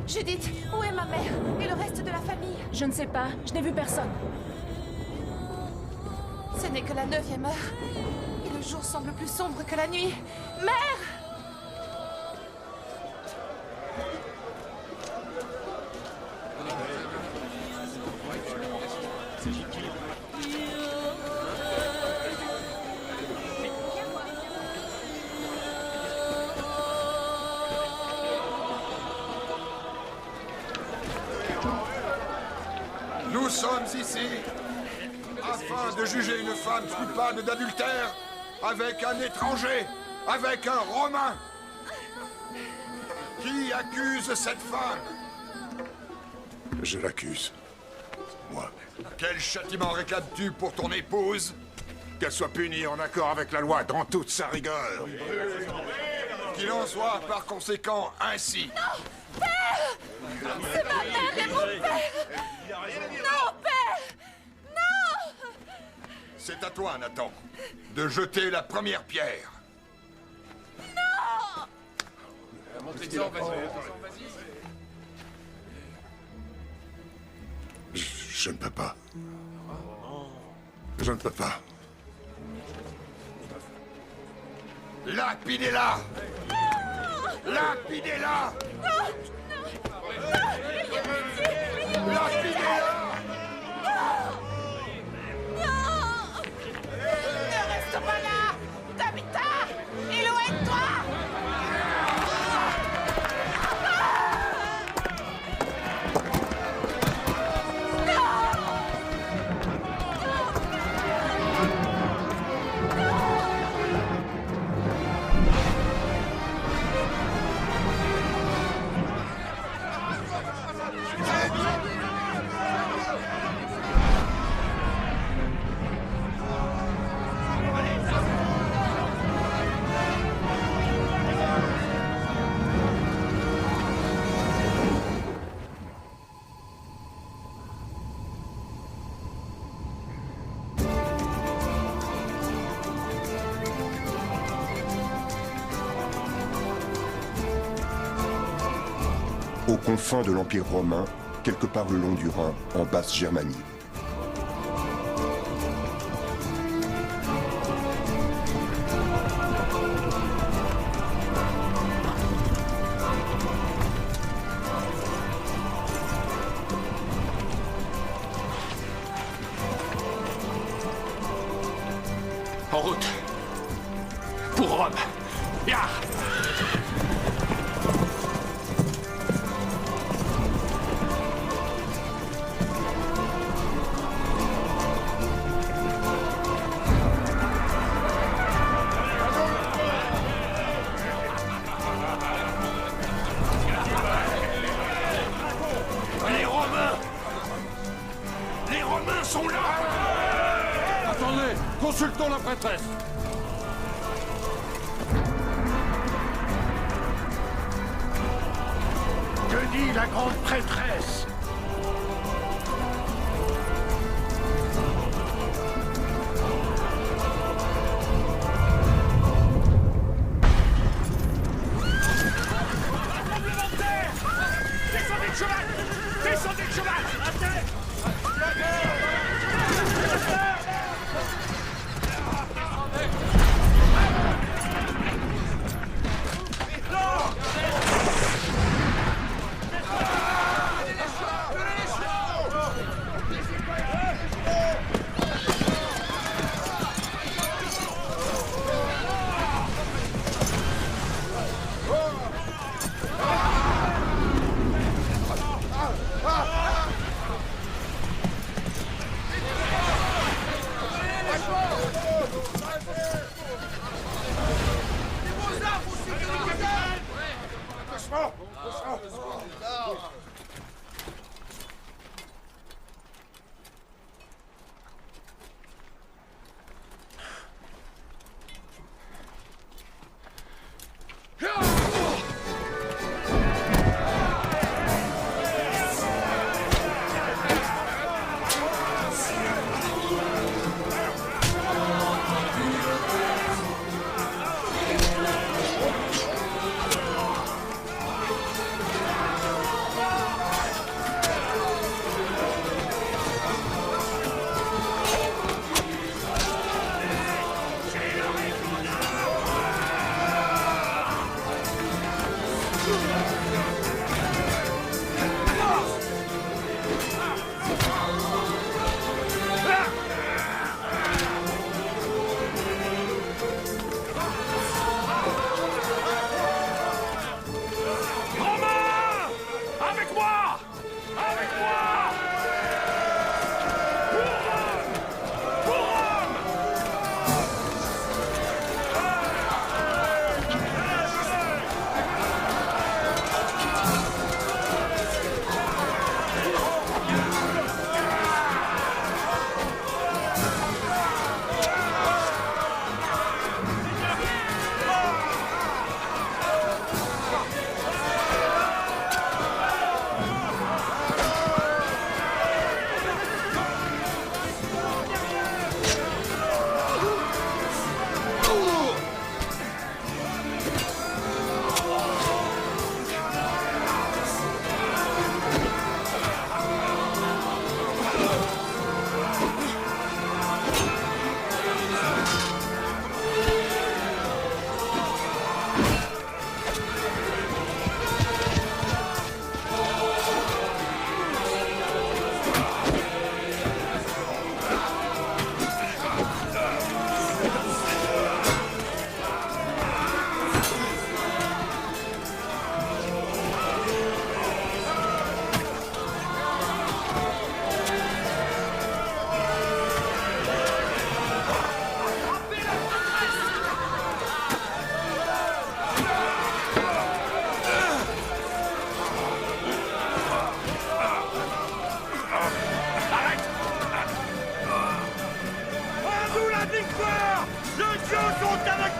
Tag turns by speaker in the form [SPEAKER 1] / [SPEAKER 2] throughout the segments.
[SPEAKER 1] Judith, où est ma mère? Et le reste de la famille?
[SPEAKER 2] Je ne sais pas, je n'ai vu personne.
[SPEAKER 1] Ce n'est que la 9e heure. Et le jour semble plus sombre que la nuit. Mère!
[SPEAKER 3] Nous sommes ici afin de juger une femme coupable d'adultère avec un étranger, avec un Romain. Qui accuse cette femme?
[SPEAKER 4] Je l'accuse. Moi.
[SPEAKER 3] Quel châtiment réclames-tu pour ton épouse?
[SPEAKER 4] Qu'elle soit punie en accord avec la loi, dans toute sa rigueur.
[SPEAKER 3] Qu'il en soit par conséquent ainsi.
[SPEAKER 1] Non! Père! C'est ma mère et mon père! Non, père! Non!
[SPEAKER 3] C'est à toi, Nathan, de jeter la première pierre.
[SPEAKER 1] Non!
[SPEAKER 4] Je ne peux pas. Je ne peux pas.
[SPEAKER 3] Lapidez-la! Lapidez-la! Lapidez-la!
[SPEAKER 1] Ne reste pas là! Tabitha! Éloigne-toi!
[SPEAKER 5] Aux confins de l'Empire romain, quelque part le long du Rhin, en Basse-Germanie.
[SPEAKER 6] En route. Pour Rome. Ya! Les Romains sont là!
[SPEAKER 7] Attendez, consultons la prêtresse.
[SPEAKER 4] Que dit la grande prêtresse?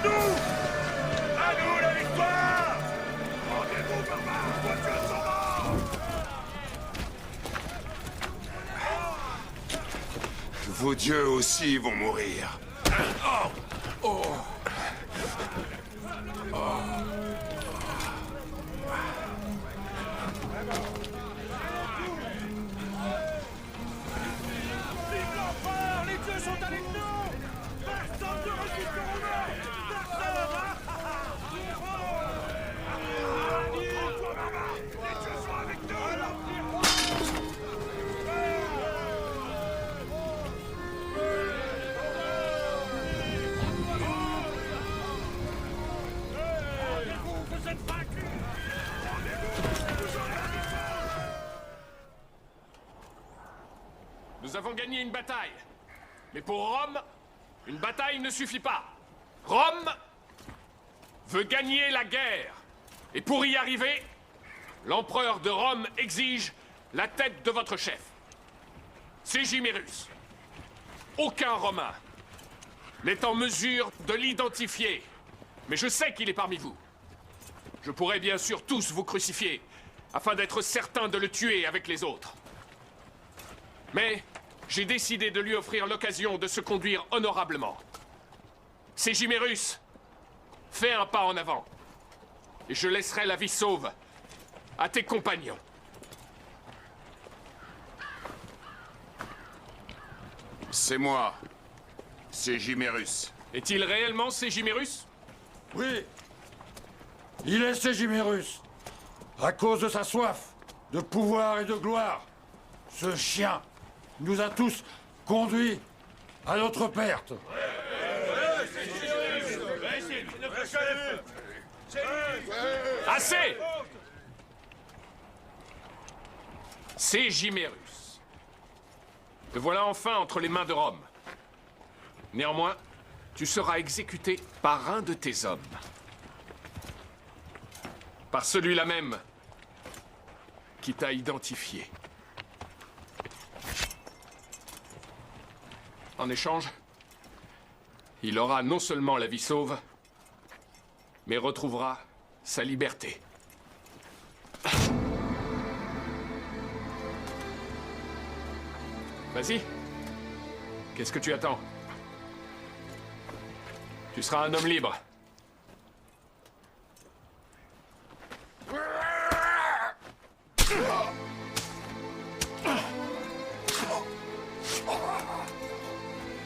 [SPEAKER 6] nous! À nous la victoire! Rendez-vous, barbares! Voiture s'en va!
[SPEAKER 4] Vos dieux aussi vont mourir.
[SPEAKER 6] Vive l'empereur! Les dieux sont avec nous! Personne ne résiste au romain! Les dieux sont avec nous! Vous êtes vaincus!
[SPEAKER 8] Nous avons gagné une bataille. Mais pour Rome, une bataille ne suffit pas. Rome veut gagner la guerre. Et pour y arriver, l'empereur de Rome exige la tête de votre chef. Ségimérus. Aucun Romain n'est en mesure de l'identifier. Mais je sais qu'il est parmi vous. Je pourrais bien sûr tous vous crucifier, afin d'être certain de le tuer avec les autres. Mais j'ai décidé de lui offrir l'occasion de se conduire honorablement. Ségimérus, fais un pas en avant. Et je laisserai la vie sauve à tes compagnons.
[SPEAKER 4] C'est moi, Ségimérus.
[SPEAKER 8] Est-il réellement Ségimérus?
[SPEAKER 7] Oui. Il est Ségimérus. À cause de sa soif de pouvoir et de gloire. Ce chien nous a tous conduits à notre perte.
[SPEAKER 8] Assez! Ségimérus. Te voilà enfin entre les mains de Rome. Néanmoins, tu seras exécuté par un de tes hommes. Par celui-là même qui t'a identifié. En échange, il aura non seulement la vie sauve, mais retrouvera sa liberté. Vas-y. Qu'est-ce que tu attends? Tu seras un homme libre.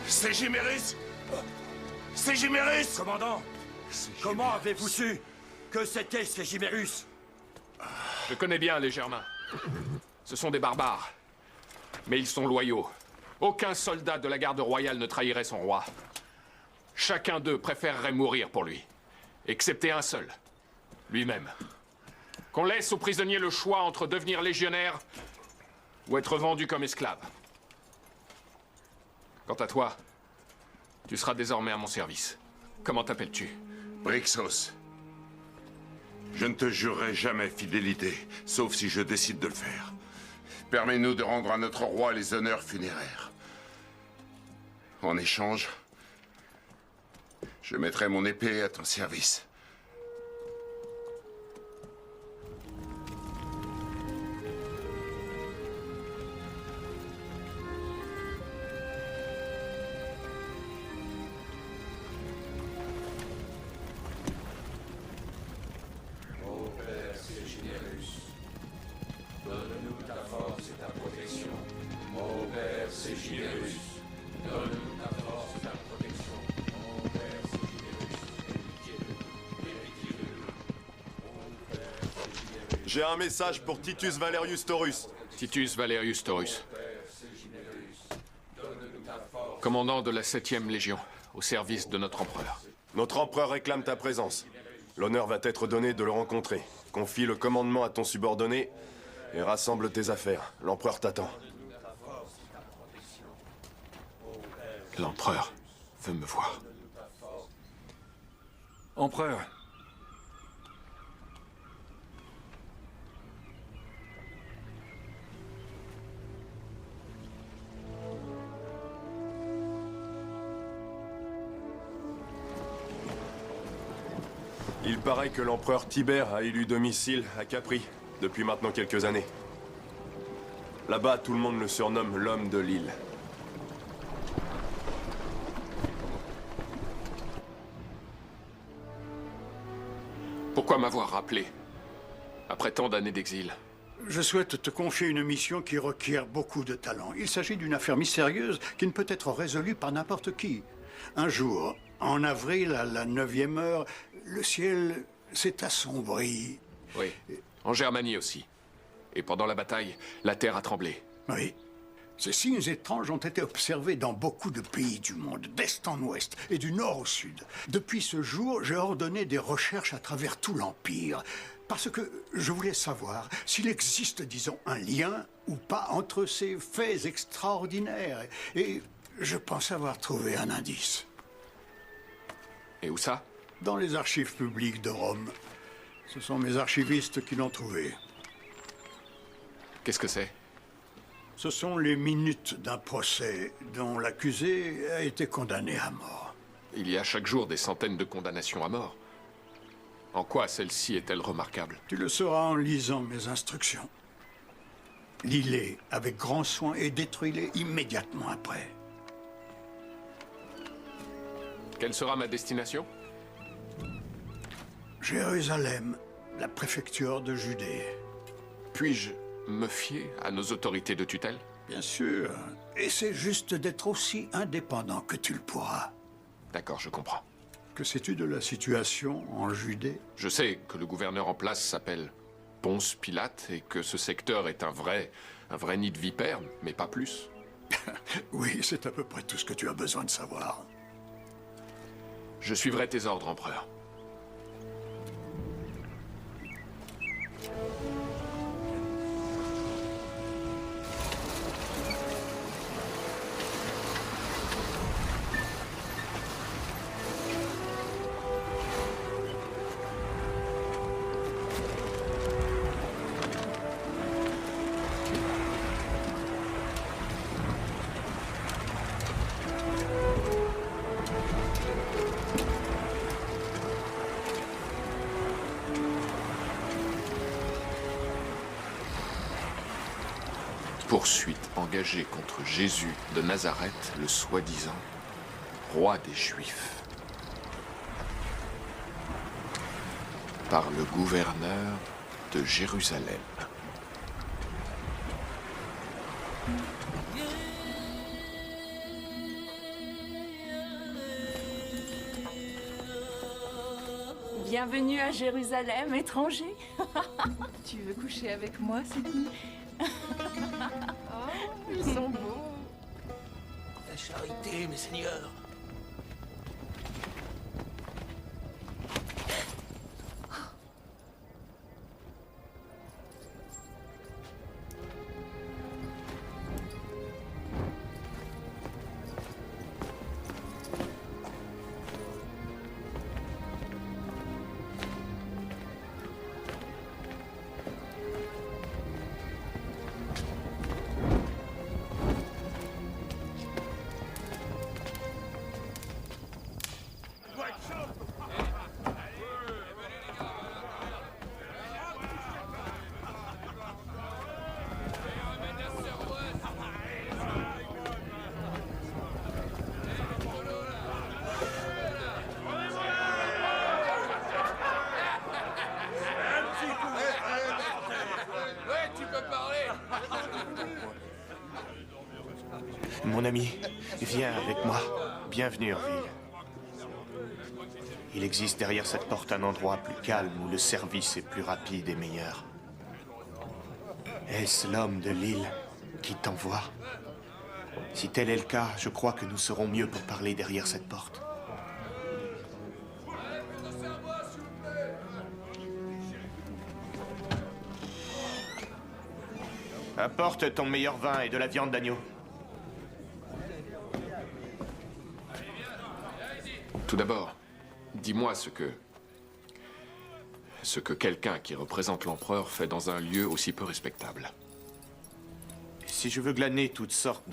[SPEAKER 4] Ségimérus! Ségimérus!
[SPEAKER 6] Commandant, comment avez-vous su que c'était Ségimérus?
[SPEAKER 8] Je connais bien les Germains. Ce sont des barbares. Mais ils sont loyaux. Aucun soldat de la garde royale ne trahirait son roi. Chacun d'eux préférerait mourir pour lui. Excepté un seul. Lui-même. Qu'on laisse aux prisonniers le choix entre devenir légionnaire ou être vendu comme esclave. Quant à toi, tu seras désormais à mon service. Comment t'appelles-tu?
[SPEAKER 4] Brixos. Je ne te jurerai jamais fidélité, sauf si je décide de le faire. Permets-nous de rendre à notre roi les honneurs funéraires. En échange, je mettrai mon épée à ton service.
[SPEAKER 9] J'ai un message pour Titus Valerius Taurus.
[SPEAKER 8] Titus Valerius Taurus. Commandant de la 7e Légion, au service de notre empereur.
[SPEAKER 9] Notre empereur réclame ta présence. L'honneur va t'être donné de le rencontrer. Confie le commandement à ton subordonné et rassemble tes affaires. L'empereur t'attend.
[SPEAKER 8] L'empereur veut me voir.
[SPEAKER 7] Empereur,
[SPEAKER 9] Il paraît que l'empereur Tibère a élu domicile à Capri, depuis maintenant quelques années. Là-bas, tout le monde le surnomme l'homme de l'île.
[SPEAKER 8] Pourquoi m'avoir rappelé? Après tant d'années d'exil.
[SPEAKER 10] Je souhaite te confier une mission qui requiert beaucoup de talent. Il s'agit d'une affaire mystérieuse qui ne peut être résolue par n'importe qui. Un jour, en avril, à la 9e heure, le ciel s'est assombri.
[SPEAKER 8] Oui, en Germanie aussi. Et pendant la bataille, la terre a tremblé.
[SPEAKER 10] Oui. Ces signes étranges ont été observés dans beaucoup de pays du monde, d'est en ouest et du nord au sud. Depuis ce jour, j'ai ordonné des recherches à travers tout l'Empire, parce que je voulais savoir s'il existe, disons, un lien ou pas entre ces faits extraordinaires. Et je pense avoir trouvé un indice.
[SPEAKER 8] Et où ça?
[SPEAKER 10] Dans les archives publiques de Rome. Ce sont mes archivistes qui l'ont trouvé.
[SPEAKER 8] Qu'est-ce que c'est?
[SPEAKER 10] Ce sont les minutes d'un procès dont l'accusé a été condamné à mort.
[SPEAKER 8] Il y a chaque jour des centaines de condamnations à mort. En quoi celle-ci est-elle remarquable?
[SPEAKER 10] Tu le sauras en lisant mes instructions. Lis-les avec grand soin et détruis-les immédiatement après.
[SPEAKER 8] Quelle sera ma destination?
[SPEAKER 10] Jérusalem, la préfecture de Judée.
[SPEAKER 8] Puis-je me fier à nos autorités de tutelle?
[SPEAKER 10] Bien sûr. Essaie juste d'être aussi indépendant que tu le pourras.
[SPEAKER 8] D'accord, je comprends.
[SPEAKER 10] Que sais-tu de la situation en Judée?
[SPEAKER 8] Je sais que le gouverneur en place s'appelle Ponce Pilate et que ce secteur est un vrai nid de vipères, mais pas plus.
[SPEAKER 10] Oui, c'est à peu près tout ce que tu as besoin de savoir.
[SPEAKER 8] Je suivrai tes ordres, empereur. Poursuite engagée contre Jésus de Nazareth, le soi-disant roi des Juifs. Par le gouverneur de Jérusalem.
[SPEAKER 1] Bienvenue à Jérusalem, étranger. Tu veux coucher avec moi, Sydney? Oh, ils sont beaux.
[SPEAKER 11] La charité, mes seigneurs.
[SPEAKER 12] Mon ami, viens avec moi. Bienvenue, Orville. Il existe derrière cette porte un endroit plus calme où le service est plus rapide et meilleur. Est-ce l'homme de l'île qui t'envoie? Si tel est le cas, je crois que nous serons mieux pour parler derrière cette porte. Apporte ton meilleur vin et de la viande d'agneau.
[SPEAKER 8] Tout d'abord, dis-moi ce que quelqu'un qui représente l'empereur fait dans un lieu aussi peu respectable.
[SPEAKER 12] Si je veux glaner toutes sortes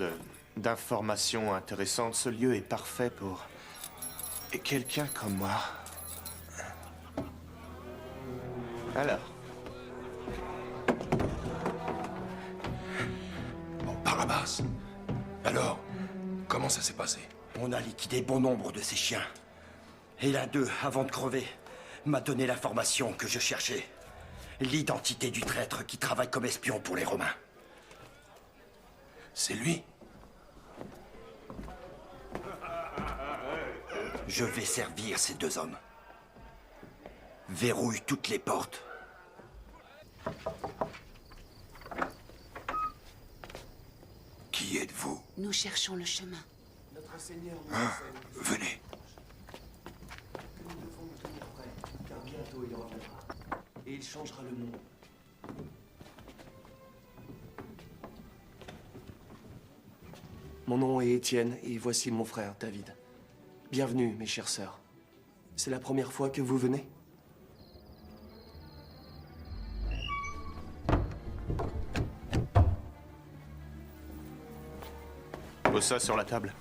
[SPEAKER 12] d'informations intéressantes, ce lieu est parfait pour quelqu'un comme moi. Alors?
[SPEAKER 11] Bon, Barabas. Alors, comment ça s'est passé?
[SPEAKER 13] On a liquidé bon nombre de ces chiens. Et l'un d'eux, avant de crever, m'a donné l'information que je cherchais. L'identité du traître qui travaille comme espion pour les Romains.
[SPEAKER 11] C'est lui?
[SPEAKER 13] Je vais servir ces deux hommes. Verrouille toutes les portes.
[SPEAKER 11] Qui êtes-vous?
[SPEAKER 1] Nous cherchons le chemin.
[SPEAKER 11] Notre Seigneur.
[SPEAKER 3] Venez.
[SPEAKER 11] Nous devons nous tenir prêts, car bientôt il reviendra. Et il changera le monde. Mon nom est Étienne, et voici mon frère, David. Bienvenue, mes chères sœurs. C'est la première fois que vous venez?
[SPEAKER 12] Pose ça sur la table.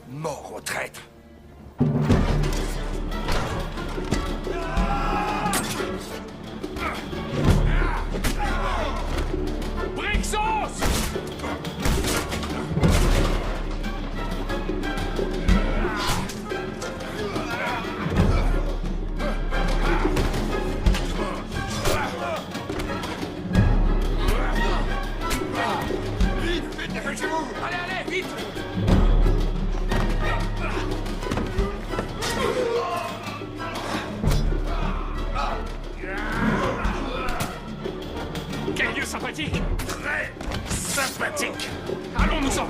[SPEAKER 13] Mort au traître!
[SPEAKER 8] Brixos!
[SPEAKER 3] Vite, vite, dépêchez-vous!
[SPEAKER 8] Allez, allez, vite! Quel lieu sympathique!
[SPEAKER 4] Très sympathique.
[SPEAKER 8] Allons-nous-en!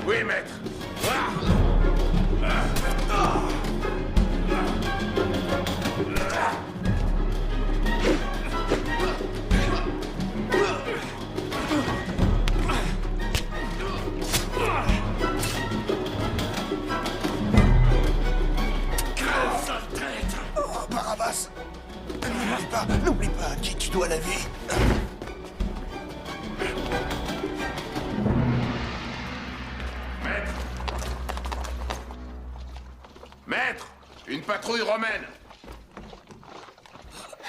[SPEAKER 4] Oui, maître.
[SPEAKER 11] Oh, Barabas! N'oublie pas à qui tu dois la vie.
[SPEAKER 4] Maître. Maître, une patrouille romaine.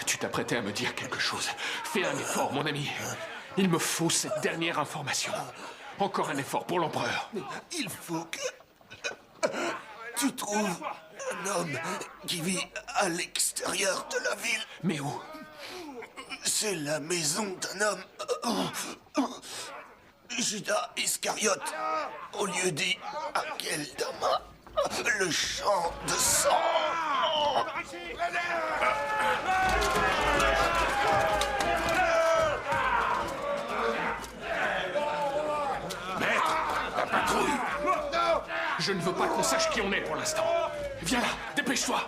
[SPEAKER 8] Tu t'apprêtais à me dire quelque chose. Fais un effort, mon ami. Il me faut cette dernière information. Encore un effort pour l'empereur.
[SPEAKER 11] Il faut que tu trouves un homme qui vit à l'extérieur de la ville.
[SPEAKER 8] Mais où?
[SPEAKER 11] C'est la maison d'un homme. Judas Iscariote, au lieu dit Akeldama, le champ de sang.
[SPEAKER 8] Maître, la patrouille. Je ne veux pas qu'on sache qui on est pour l'instant. Viens là, dépêche-toi.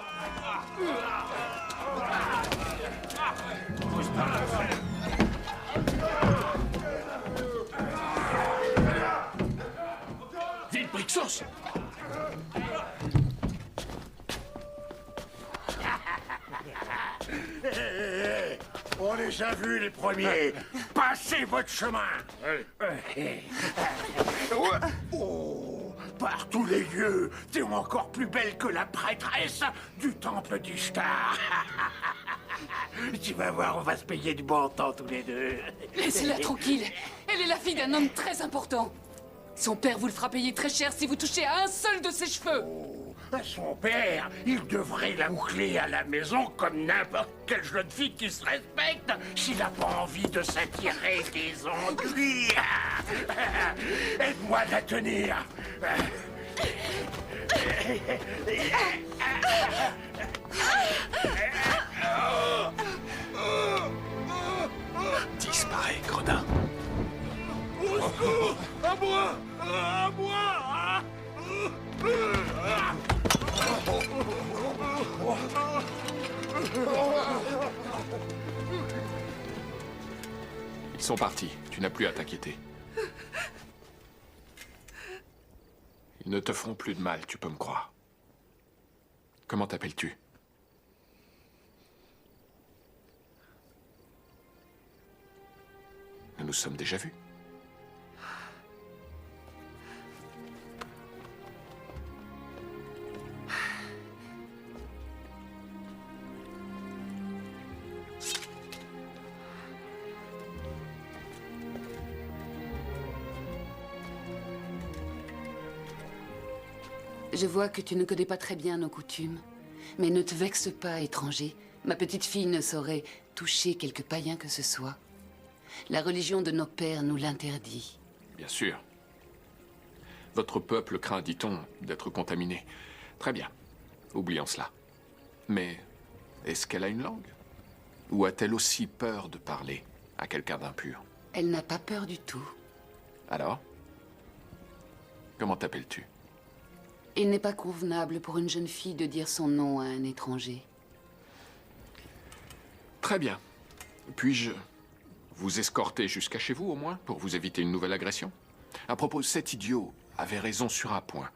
[SPEAKER 8] Vite, Brixos!
[SPEAKER 7] On les a vus, les premiers. Passez votre chemin. Oh, par tous les lieux, t'es encore plus belle que la prêtresse du temple d'Ishtar. Tu vas voir, on va se payer du bon temps tous les deux.
[SPEAKER 1] Laissez-la tranquille. Elle est la fille d'un homme très important. Son père vous le fera payer très cher si vous touchez à un seul de ses cheveux.
[SPEAKER 7] Son père, il devrait la boucler à la maison comme n'importe quelle jeune fille qui se respecte s'il n'a pas envie de s'attirer des ennuis. Aide-moi à la tenir.
[SPEAKER 8] Disparais, gredin.
[SPEAKER 6] Au secours! À moi! À moi!
[SPEAKER 8] Ils sont partis. Tu n'as plus à t'inquiéter. Ils ne te feront plus de mal, tu peux me croire. Comment t'appelles-tu? Nous nous sommes déjà vus.
[SPEAKER 1] Je vois que tu ne connais pas très bien nos coutumes. Mais ne te vexe pas, étranger. Ma petite fille ne saurait toucher quelque païen que ce soit. La religion de nos pères nous l'interdit.
[SPEAKER 8] Bien sûr. Votre peuple craint, dit-on, d'être contaminé. Très bien. Oublions cela. Mais est-ce qu'elle a une langue? Ou a-t-elle aussi peur de parler à quelqu'un d'impur?
[SPEAKER 1] Elle n'a pas peur du tout.
[SPEAKER 8] Alors? Comment t'appelles-tu?
[SPEAKER 1] Il n'est pas convenable pour une jeune fille de dire son nom à un étranger.
[SPEAKER 8] Très bien. Puis-je vous escorter jusqu'à chez vous, au moins, pour vous éviter une nouvelle agression? À propos, cet idiot avait raison sur un point.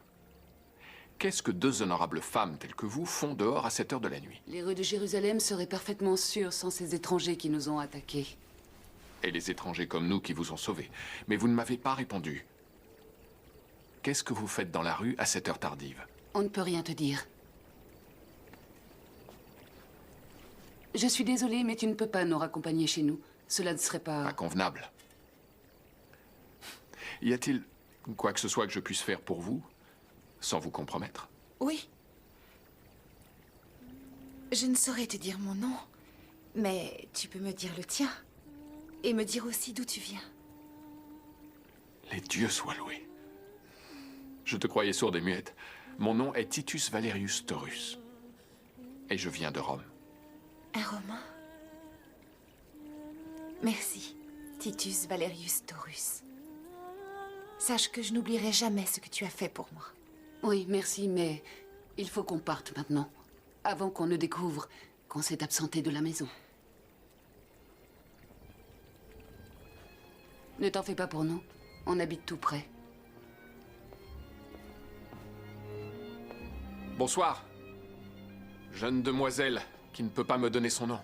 [SPEAKER 8] Qu'est-ce que deux honorables femmes telles que vous font dehors à cette heure de la nuit?
[SPEAKER 1] Les rues de Jérusalem seraient parfaitement sûres sans ces étrangers qui nous ont attaqués.
[SPEAKER 8] Et les étrangers comme nous qui vous ont sauvés. Mais vous ne m'avez pas répondu. Qu'est-ce que vous faites dans la rue à cette heure tardive?
[SPEAKER 1] On ne peut rien te dire. Je suis désolée, mais tu ne peux pas nous raccompagner chez nous. Cela ne serait pas...
[SPEAKER 8] Pas convenable. Y a-t-il quoi que ce soit que je puisse faire pour vous, sans vous compromettre?
[SPEAKER 14] Oui. Je ne saurais te dire mon nom, mais tu peux me dire le tien. Et me dire aussi d'où tu viens.
[SPEAKER 8] Les dieux soient loués. Je te croyais sourde et muette. Mon nom est Titus Valerius Taurus. Et je viens de Rome.
[SPEAKER 14] Un Romain? Merci, Titus Valerius Taurus. Sache que je n'oublierai jamais ce que tu as fait pour moi.
[SPEAKER 1] Oui, merci, mais il faut qu'on parte maintenant. Avant qu'on ne découvre qu'on s'est absenté de la maison. Ne t'en fais pas pour nous. On habite tout près.
[SPEAKER 8] Bonsoir. Jeune demoiselle qui ne peut pas me donner son nom.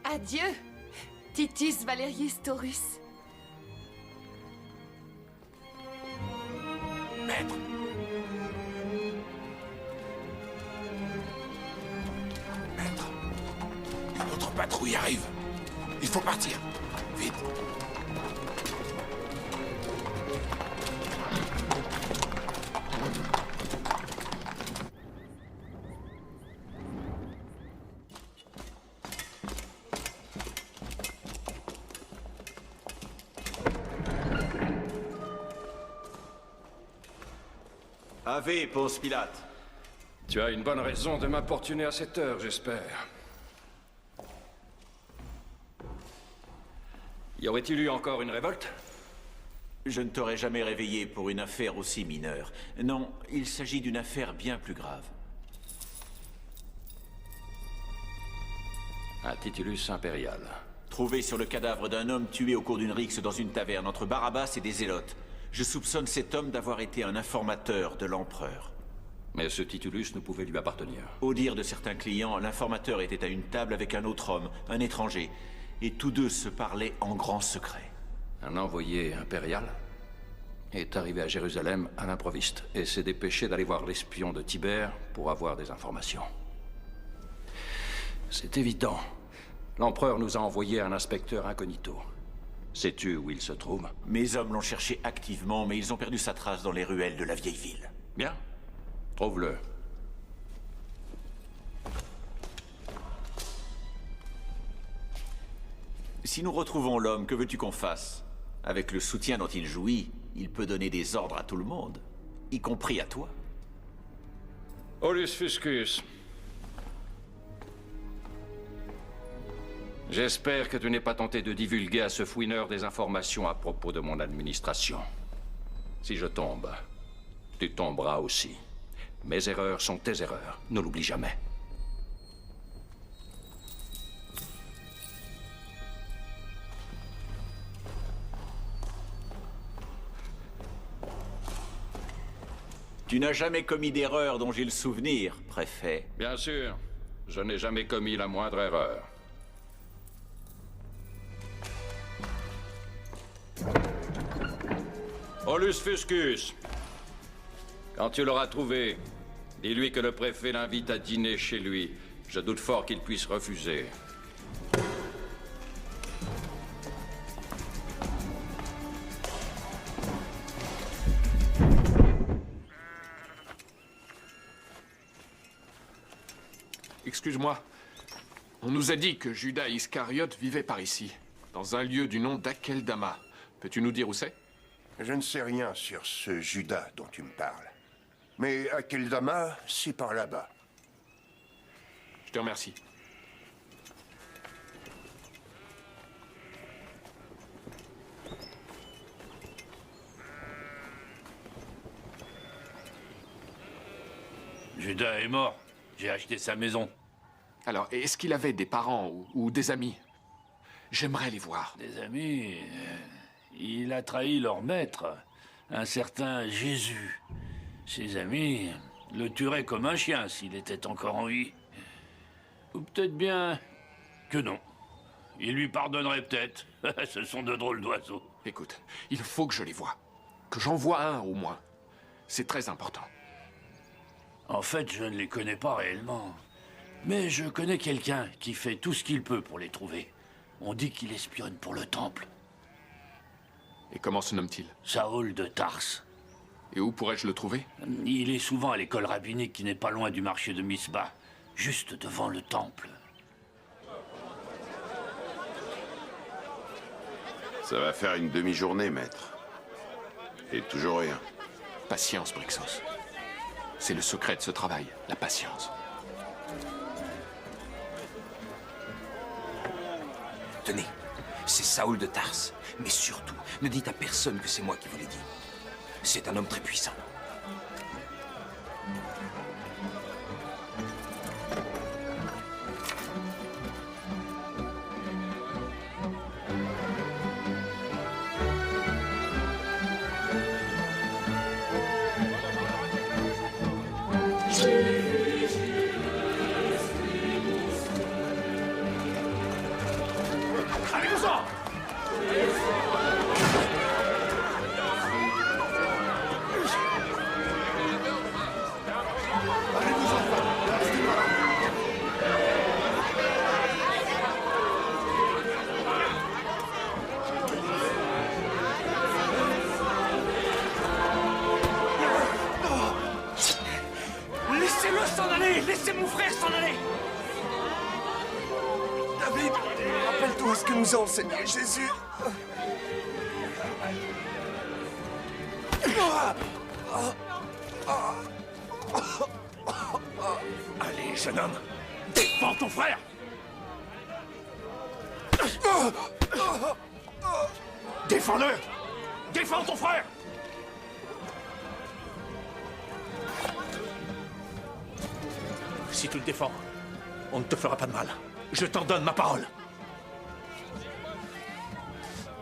[SPEAKER 14] Adieu, Titus Valerius Taurus.
[SPEAKER 4] Maître. Maître. Une autre patrouille arrive. Il faut partir. Vite.
[SPEAKER 13] Ave, Ponce Pilate.
[SPEAKER 15] Tu as une bonne raison de m'importuner à cette heure, j'espère. Y aurait-il eu encore une révolte?
[SPEAKER 16] Je ne t'aurais jamais réveillé pour une affaire aussi mineure. Non, il s'agit d'une affaire bien plus grave.
[SPEAKER 15] Un titulus impérial.
[SPEAKER 16] Trouvé sur le cadavre d'un homme tué au cours d'une rixe dans une taverne entre Barabbas et des zélotes. Je soupçonne cet homme d'avoir été un informateur de l'empereur.
[SPEAKER 15] Mais ce titulus ne pouvait lui appartenir.
[SPEAKER 16] Au dire de certains clients, l'informateur était à une table avec un autre homme, un étranger, et tous deux se parlaient en grand secret.
[SPEAKER 15] Un envoyé impérial est arrivé à Jérusalem à l'improviste et s'est dépêché d'aller voir l'espion de Tibère pour avoir des informations. C'est évident. L'empereur nous a envoyé un inspecteur incognito. Sais-tu où il se trouve?
[SPEAKER 16] Mes hommes l'ont cherché activement, mais ils ont perdu sa trace dans les ruelles de la vieille ville.
[SPEAKER 15] Bien. Trouve-le.
[SPEAKER 16] Si nous retrouvons l'homme, que veux-tu qu'on fasse? Avec le soutien dont il jouit, il peut donner des ordres à tout le monde, y compris à toi.
[SPEAKER 15] Aulus Fuscus. J'espère que tu n'es pas tenté de divulguer à ce fouineur des informations à propos de mon administration. Si je tombe, tu tomberas aussi. Mes erreurs sont tes erreurs, ne l'oublie jamais.
[SPEAKER 16] Tu n'as jamais commis d'erreur dont j'ai le souvenir, préfet.
[SPEAKER 15] Bien sûr, je n'ai jamais commis la moindre erreur. Aulus Fuscus, quand tu l'auras trouvé, dis-lui que le préfet l'invite à dîner chez lui. Je doute fort qu'il puisse refuser.
[SPEAKER 8] Excuse-moi. On nous a dit que Judas Iscariote vivait par ici, dans un lieu du nom d'Akeldama. Peux-tu nous dire où c'est?
[SPEAKER 3] Je ne sais rien sur ce Judas dont tu me parles. Mais Akeldama, c'est par là-bas.
[SPEAKER 8] Je te remercie.
[SPEAKER 17] Judas est mort. J'ai acheté sa maison.
[SPEAKER 8] Alors, est-ce qu'il avait des parents ou des amis? J'aimerais les voir.
[SPEAKER 17] Des amis? Il a trahi leur maître, un certain Jésus. Ses amis le tueraient comme un chien s'il était encore en vie. Ou peut-être bien que non. Il lui pardonnerait peut-être. Ce sont de drôles d'oiseaux.
[SPEAKER 8] Écoute, il faut que je les voie. Que j'en voie un au moins. C'est très important.
[SPEAKER 17] En fait, je ne les connais pas réellement. Mais je connais quelqu'un qui fait tout ce qu'il peut pour les trouver. On dit qu'il espionne pour le temple.
[SPEAKER 8] Et comment se nomme-t-il?
[SPEAKER 17] Saoul de Tarse.
[SPEAKER 8] Et où pourrais-je le trouver?
[SPEAKER 17] Il est souvent à l'école rabbinique qui n'est pas loin du marché de Misbah, juste devant le temple.
[SPEAKER 4] Ça va faire une demi-journée, maître. Et toujours rien.
[SPEAKER 8] Patience, Brixos. C'est le secret de ce travail, la patience.
[SPEAKER 18] Tenez, c'est Saoul de Tarse. Mais surtout, ne dites à personne que c'est moi qui vous l'ai dit. C'est un homme très puissant.
[SPEAKER 6] Allez-vous-en!
[SPEAKER 18] Laissez-le s'en aller! Laissez mon frère s'en aller!
[SPEAKER 11] David, rappelle-toi ce que nous a enseigné Jésus.
[SPEAKER 6] Allez, jeune homme, défends ton frère! Défends-le! Défends ton frère! Si tu le défends, on ne te fera pas de mal. Je t'en donne ma parole.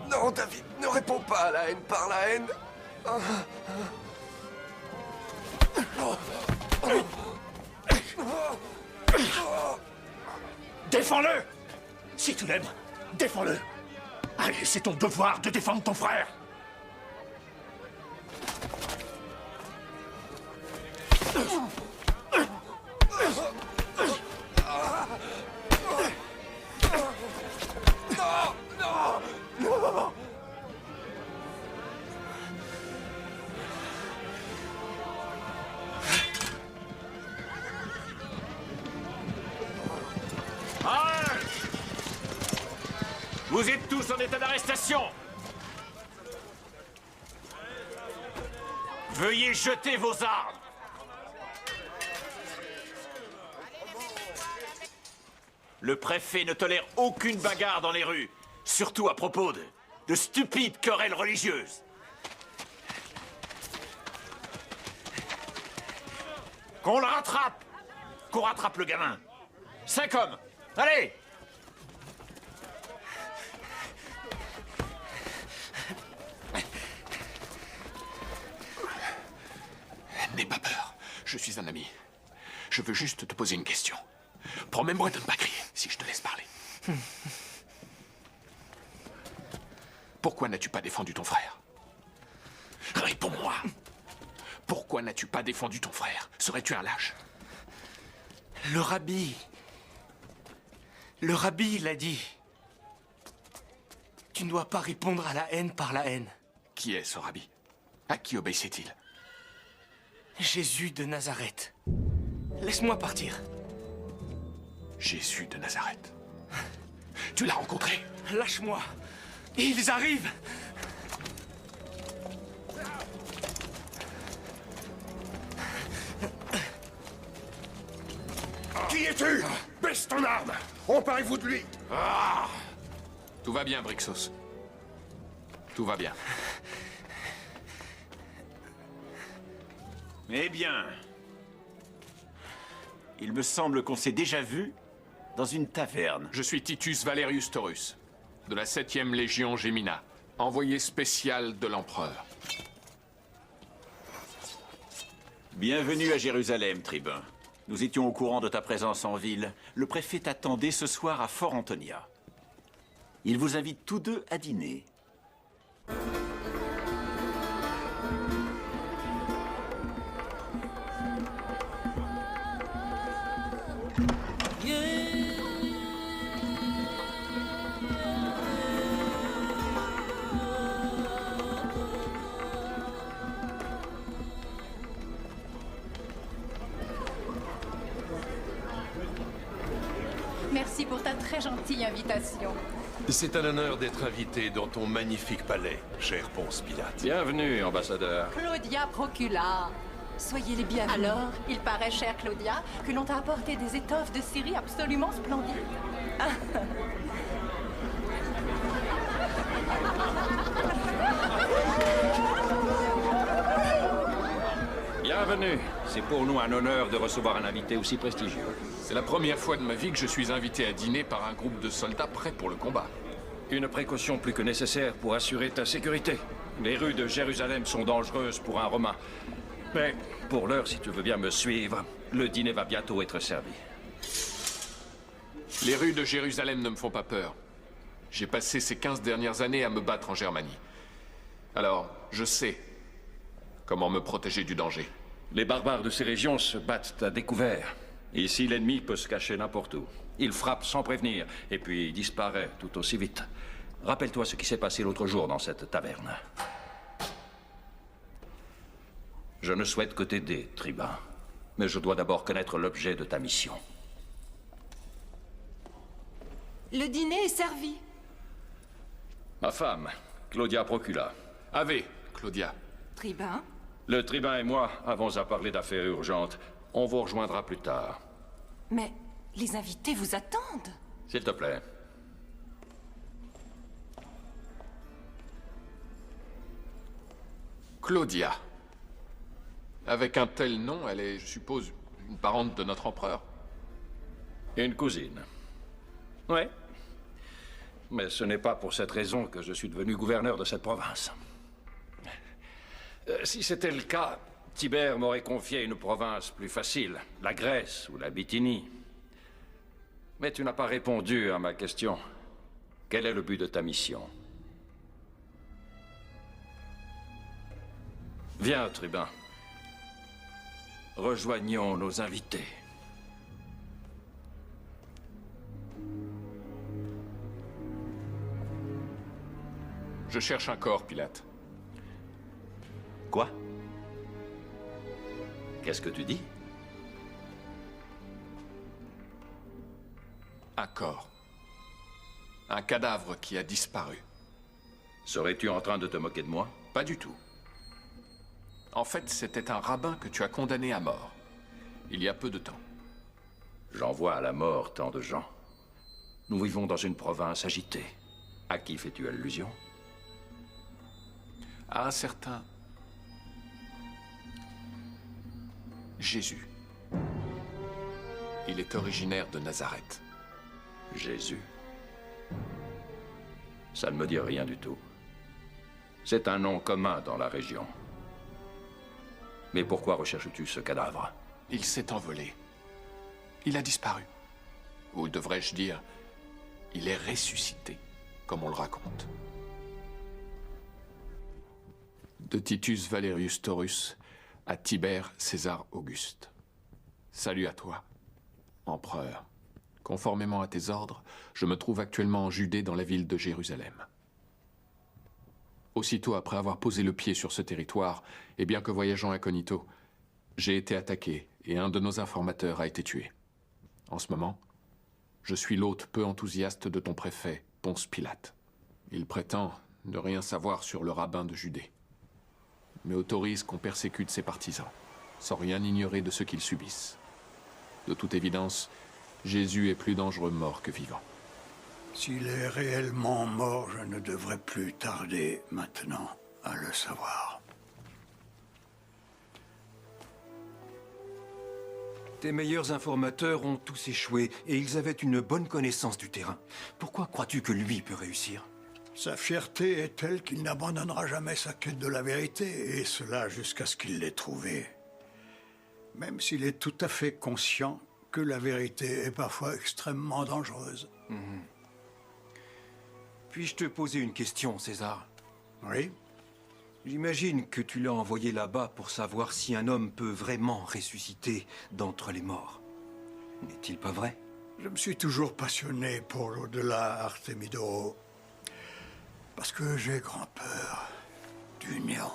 [SPEAKER 11] Non, David, ne réponds pas à la haine par la haine.
[SPEAKER 6] Défends-le! Si tu l'aimes, défends-le! Allez, c'est ton devoir de défendre ton frère!
[SPEAKER 11] Non!
[SPEAKER 16] Vous êtes tous en état d'arrestation. Veuillez jeter vos armes. Le préfet ne tolère aucune bagarre dans les rues, surtout à propos de stupides querelles religieuses. Qu'on le rattrape! Qu'on rattrape le gamin! 5 hommes! Allez!
[SPEAKER 8] N'aie pas peur, je suis un ami. Je veux juste te poser une question. Promets-moi de ne pas crier si je te laisse parler. Pourquoi n'as-tu pas défendu ton frère? Réponds-moi. Pourquoi n'as-tu pas défendu ton frère? Serais-tu un lâche?
[SPEAKER 12] Le rabbi l'a dit. Tu ne dois pas répondre à la haine par la haine.
[SPEAKER 8] Qui est ce rabbi? À qui obéissait-il?
[SPEAKER 12] Jésus de Nazareth. Laisse-moi partir.
[SPEAKER 8] Jésus de Nazareth. Tu l'as rencontré?
[SPEAKER 18] Lâche-moi. Ils arrivent.
[SPEAKER 3] Qui es-tu? Baisse ton arme. Emparez-vous de lui.
[SPEAKER 8] Ah! Tout va bien, Brixos. Tout va bien.
[SPEAKER 16] Eh bien... Il me semble qu'on s'est déjà vu dans une taverne.
[SPEAKER 8] Je suis Titus Valerius Taurus, de la 7e Légion Gemina, envoyé spécial de l'Empereur.
[SPEAKER 16] Bienvenue à Jérusalem, tribun. Nous étions au courant de ta présence en ville. Le préfet t'attendait ce soir à Fort Antonia. Il vous invite tous deux à dîner.
[SPEAKER 19] Merci pour ta très gentille invitation.
[SPEAKER 20] C'est un honneur d'être invité dans ton magnifique palais, cher Ponce Pilate.
[SPEAKER 15] Bienvenue, ambassadeur.
[SPEAKER 19] Claudia Procula.
[SPEAKER 14] Soyez les bienvenus.
[SPEAKER 19] Alors, il paraît, chère Claudia, que l'on t'a apporté des étoffes de Syrie absolument splendides.
[SPEAKER 15] Bienvenue. C'est pour nous un honneur de recevoir un invité aussi prestigieux.
[SPEAKER 8] C'est la première fois de ma vie que je suis invité à dîner par un groupe de soldats prêts pour le combat.
[SPEAKER 15] Une précaution plus que nécessaire pour assurer ta sécurité. Les rues de Jérusalem sont dangereuses pour un Romain. Mais pour l'heure, si tu veux bien me suivre, le dîner va bientôt être servi.
[SPEAKER 8] Les rues de Jérusalem ne me font pas peur. J'ai passé ces 15 dernières années à me battre en Germanie. Alors, je sais comment me protéger du danger.
[SPEAKER 15] Les barbares de ces régions se battent à découvert. Ici, l'ennemi peut se cacher n'importe où. Il frappe sans prévenir, et puis il disparaît tout aussi vite. Rappelle-toi ce qui s'est passé l'autre jour dans cette taverne. Je ne souhaite que t'aider, tribun. Mais je dois d'abord connaître l'objet de ta mission.
[SPEAKER 14] Le dîner est servi.
[SPEAKER 15] Ma femme, Claudia Procula.
[SPEAKER 8] Ave, Claudia.
[SPEAKER 14] Tribun.
[SPEAKER 15] Le tribun et moi avons à parler d'affaires urgentes. On vous rejoindra plus tard.
[SPEAKER 14] Mais les invités vous attendent.
[SPEAKER 15] S'il te plaît.
[SPEAKER 8] Claudia. Avec un tel nom, elle est, je suppose, une parente de notre empereur.
[SPEAKER 15] Une cousine. Ouais. Mais ce n'est pas pour cette raison que je suis devenu gouverneur de cette province. Si c'était le cas, Tibère m'aurait confié une province plus facile, la Grèce ou la Bithynie. Mais tu n'as pas répondu à ma question. Quel est le but de ta mission? Viens, tribun. Rejoignons nos invités.
[SPEAKER 8] Je cherche un corps, Pilate.
[SPEAKER 16] Quoi?
[SPEAKER 15] Qu'est-ce que tu dis?
[SPEAKER 8] Un corps. Un cadavre qui a disparu.
[SPEAKER 15] Serais-tu en train de te moquer de moi?
[SPEAKER 8] Pas du tout. En fait, c'était un rabbin que tu as condamné à mort. Il y a peu de temps.
[SPEAKER 15] J'envoie à la mort tant de gens. Nous vivons dans une province agitée. À qui fais-tu allusion?
[SPEAKER 8] À un certain Jésus. Il est originaire de Nazareth.
[SPEAKER 15] Jésus? Ça ne me dit rien du tout. C'est un nom commun dans la région. Mais pourquoi recherches-tu ce cadavre?
[SPEAKER 8] Il s'est envolé. Il a disparu. Ou devrais-je dire, il est ressuscité, comme on le raconte. De Titus Valerius Taurus à Tibère César Auguste. Salut à toi, empereur. Conformément à tes ordres, je me trouve actuellement en Judée dans la ville de Jérusalem. Aussitôt après avoir posé le pied sur ce territoire, et bien que voyageant incognito, j'ai été attaqué et un de nos informateurs a été tué. En ce moment,
[SPEAKER 21] Je suis l'hôte peu enthousiaste de ton préfet, Ponce Pilate. Il prétend ne rien savoir sur le rabbin de Judée, mais autorise qu'on persécute ses partisans, sans rien ignorer de ce qu'ils subissent. De toute évidence, Jésus est plus dangereux mort que vivant.
[SPEAKER 10] S'il est réellement mort, je ne devrais plus tarder maintenant à le savoir.
[SPEAKER 18] Tes meilleurs informateurs ont tous échoué et ils avaient une bonne connaissance du terrain. Pourquoi crois-tu que lui peut réussir?
[SPEAKER 10] Sa fierté est telle qu'il n'abandonnera jamais sa quête de la vérité, et cela jusqu'à ce qu'il l'ait trouvée. Même s'il est tout à fait conscient que la vérité est parfois extrêmement dangereuse.
[SPEAKER 18] Puis-je te poser une question, César?
[SPEAKER 10] Oui.
[SPEAKER 18] J'imagine que tu l'as envoyé là-bas pour savoir si un homme peut vraiment ressusciter d'entre les morts. N'est-il pas vrai?
[SPEAKER 10] Je me suis toujours passionné pour l'au-delà, Artemidoro. Parce que j'ai grand peur du néant.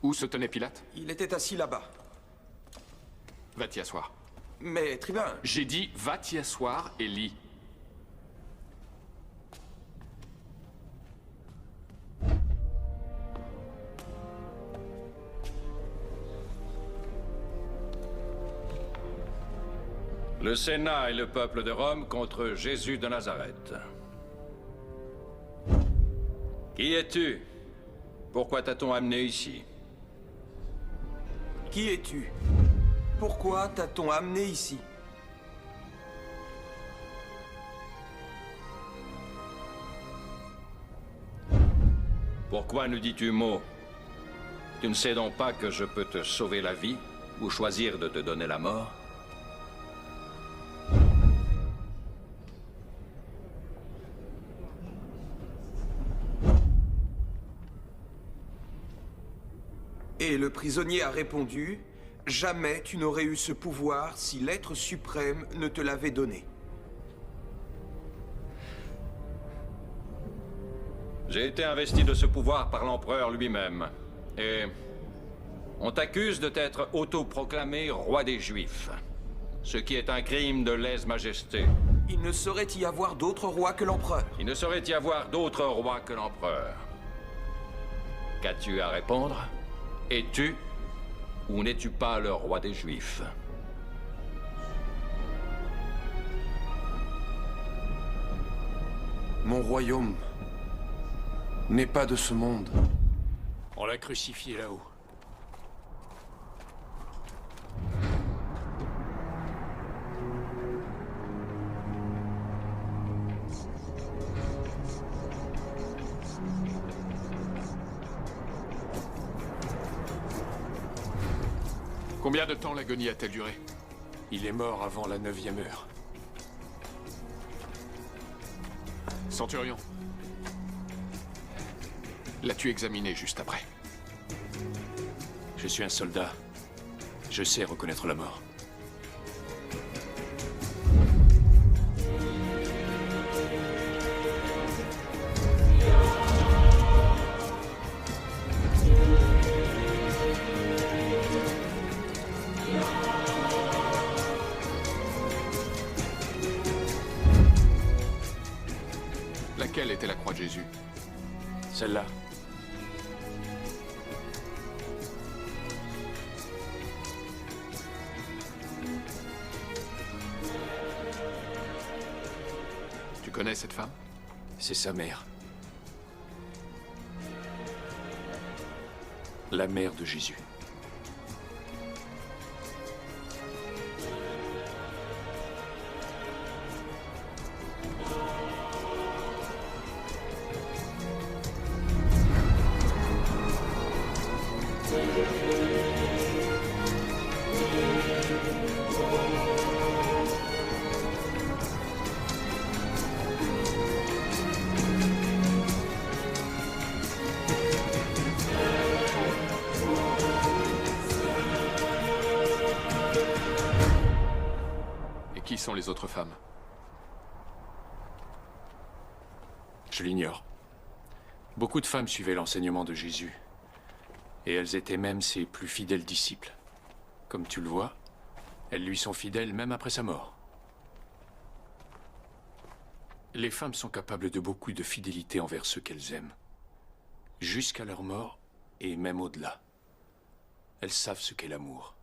[SPEAKER 8] Où se tenait Pilate?
[SPEAKER 18] Il était assis là-bas.
[SPEAKER 8] Va t'y asseoir.
[SPEAKER 18] Mais, tribun...
[SPEAKER 8] J'ai dit, va t'y asseoir et lis.
[SPEAKER 15] Le Sénat et le peuple de Rome contre Jésus de Nazareth. Qui es-tu? Pourquoi t'a-t-on amené ici?
[SPEAKER 18] Qui es-tu? Pourquoi t'a-t-on amené ici?
[SPEAKER 15] Pourquoi nous dis-tu mot? Tu ne sais donc pas que je peux te sauver la vie ou choisir de te donner la mort?
[SPEAKER 18] Et le prisonnier a répondu, « Jamais tu n'aurais eu ce pouvoir si l'être suprême ne te l'avait donné. »
[SPEAKER 15] J'ai été investi de ce pouvoir par l'empereur lui-même. Et on t'accuse de t'être autoproclamé roi des Juifs. Ce qui est un crime de lèse-majesté.
[SPEAKER 18] Il ne saurait y avoir d'autre roi que l'empereur.
[SPEAKER 15] Il ne saurait y avoir d'autre roi que l'empereur. Qu'as-tu à répondre? Es-tu ou n'es-tu pas le roi des Juifs?
[SPEAKER 18] Mon royaume n'est pas de ce monde.
[SPEAKER 8] On l'a crucifié là-haut. Combien de temps l'agonie a-t-elle duré? Il est mort avant la 9e heure. Centurion. L'as-tu examiné juste après? Je suis un soldat. Je sais reconnaître la mort. Laquelle était la croix de Jésus? Celle-là. Tu connais cette femme? C'est sa mère. La mère de Jésus. Qui sont les autres femmes? Je l'ignore.
[SPEAKER 2] Beaucoup de femmes suivaient l'enseignement de Jésus. Et elles étaient même ses plus fidèles disciples. Comme tu le vois, elles lui sont fidèles même après sa mort. Les femmes sont capables de beaucoup de fidélité envers ceux qu'elles aiment. Jusqu'à leur mort et même au-delà. Elles savent ce qu'est l'amour.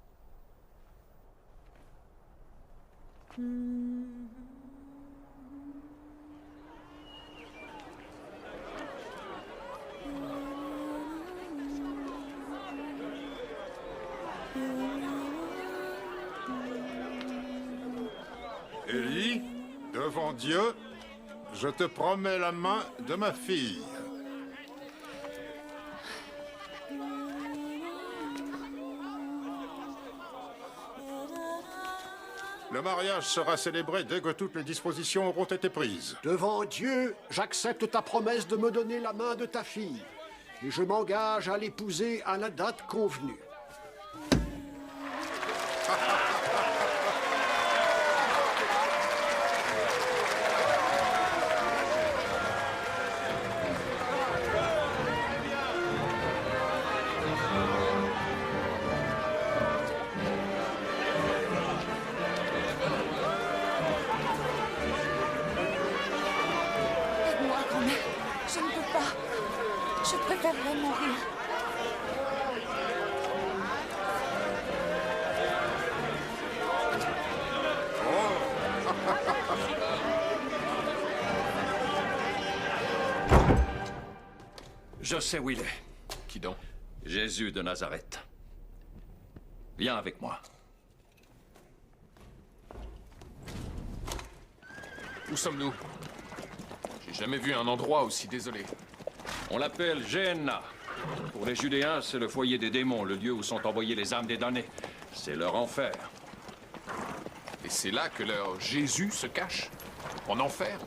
[SPEAKER 3] Élie, devant Dieu, je te promets la main de ma fille. Le mariage sera célébré dès que toutes les dispositions auront été prises.
[SPEAKER 10] Devant Dieu, j'accepte ta promesse de me donner la main de ta fille. Et je m'engage à l'épouser à la date convenue.
[SPEAKER 14] Aide-moi, grand-mère. Je ne peux pas. Je préférerais mourir.
[SPEAKER 15] Je sais où il est.
[SPEAKER 21] Qui donc?
[SPEAKER 15] Jésus de Nazareth. Viens avec moi.
[SPEAKER 21] Où sommes-nous? J'ai jamais vu un endroit aussi désolé.
[SPEAKER 15] On l'appelle Géhenna. Pour les Judéens, c'est le foyer des démons, le lieu où sont envoyées les âmes des damnés. C'est leur enfer.
[SPEAKER 21] Et c'est là que leur Jésus se cache? En enfer?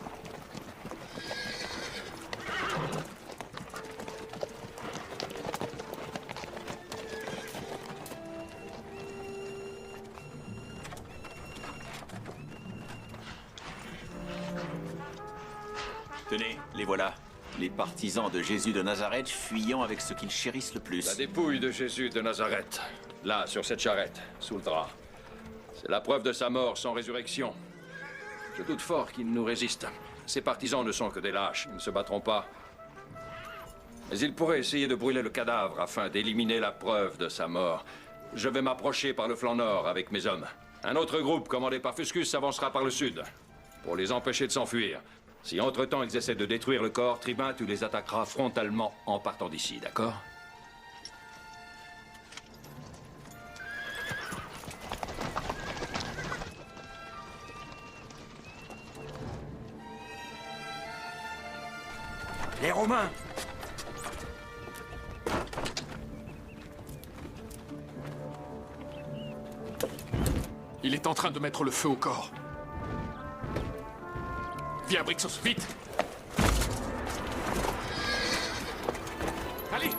[SPEAKER 16] Tenez, les voilà. Les partisans de Jésus de Nazareth fuyant avec ce qu'ils chérissent le plus.
[SPEAKER 15] La dépouille de Jésus de Nazareth. Là, sur cette charrette, sous le drap. C'est la preuve de sa mort sans résurrection. Je doute fort qu'il nous résiste. Ses partisans ne sont que des lâches, ils ne se battront pas. Mais ils pourraient essayer de brûler le cadavre afin d'éliminer la preuve de sa mort. Je vais m'approcher par le flanc nord avec mes hommes. Un autre groupe, commandé par Fuscus, s'avancera par le sud, pour les empêcher de s'enfuir. Si entre-temps ils essaient de détruire le corps, Tribun, tu les attaqueras frontalement en partant d'ici, d'accord?
[SPEAKER 13] Les Romains!
[SPEAKER 21] Il est en train de mettre le feu au corps. Viens, Brixos, vite! Allez!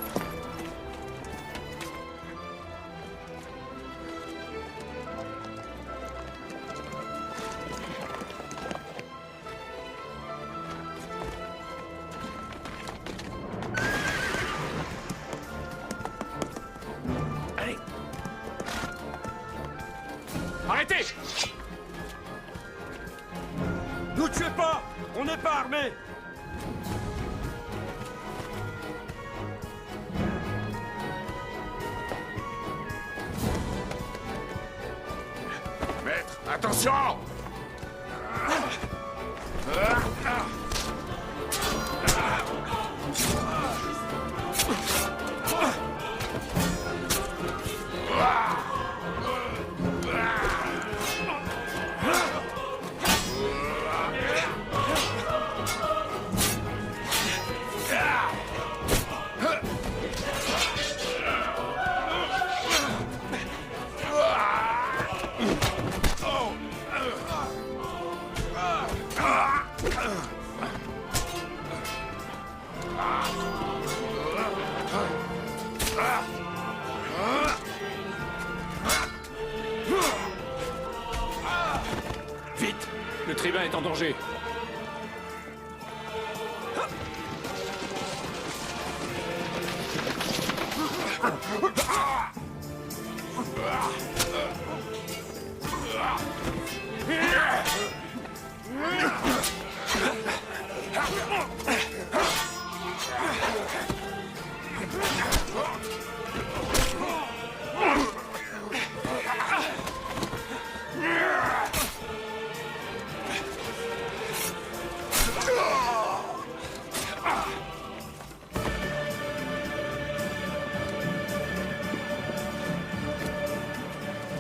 [SPEAKER 13] Allez!
[SPEAKER 8] Arrêtez!
[SPEAKER 13] Nous tuez pas! On n'est pas armés!
[SPEAKER 3] Maître, attention!
[SPEAKER 8] Vite! Le tribun est en danger.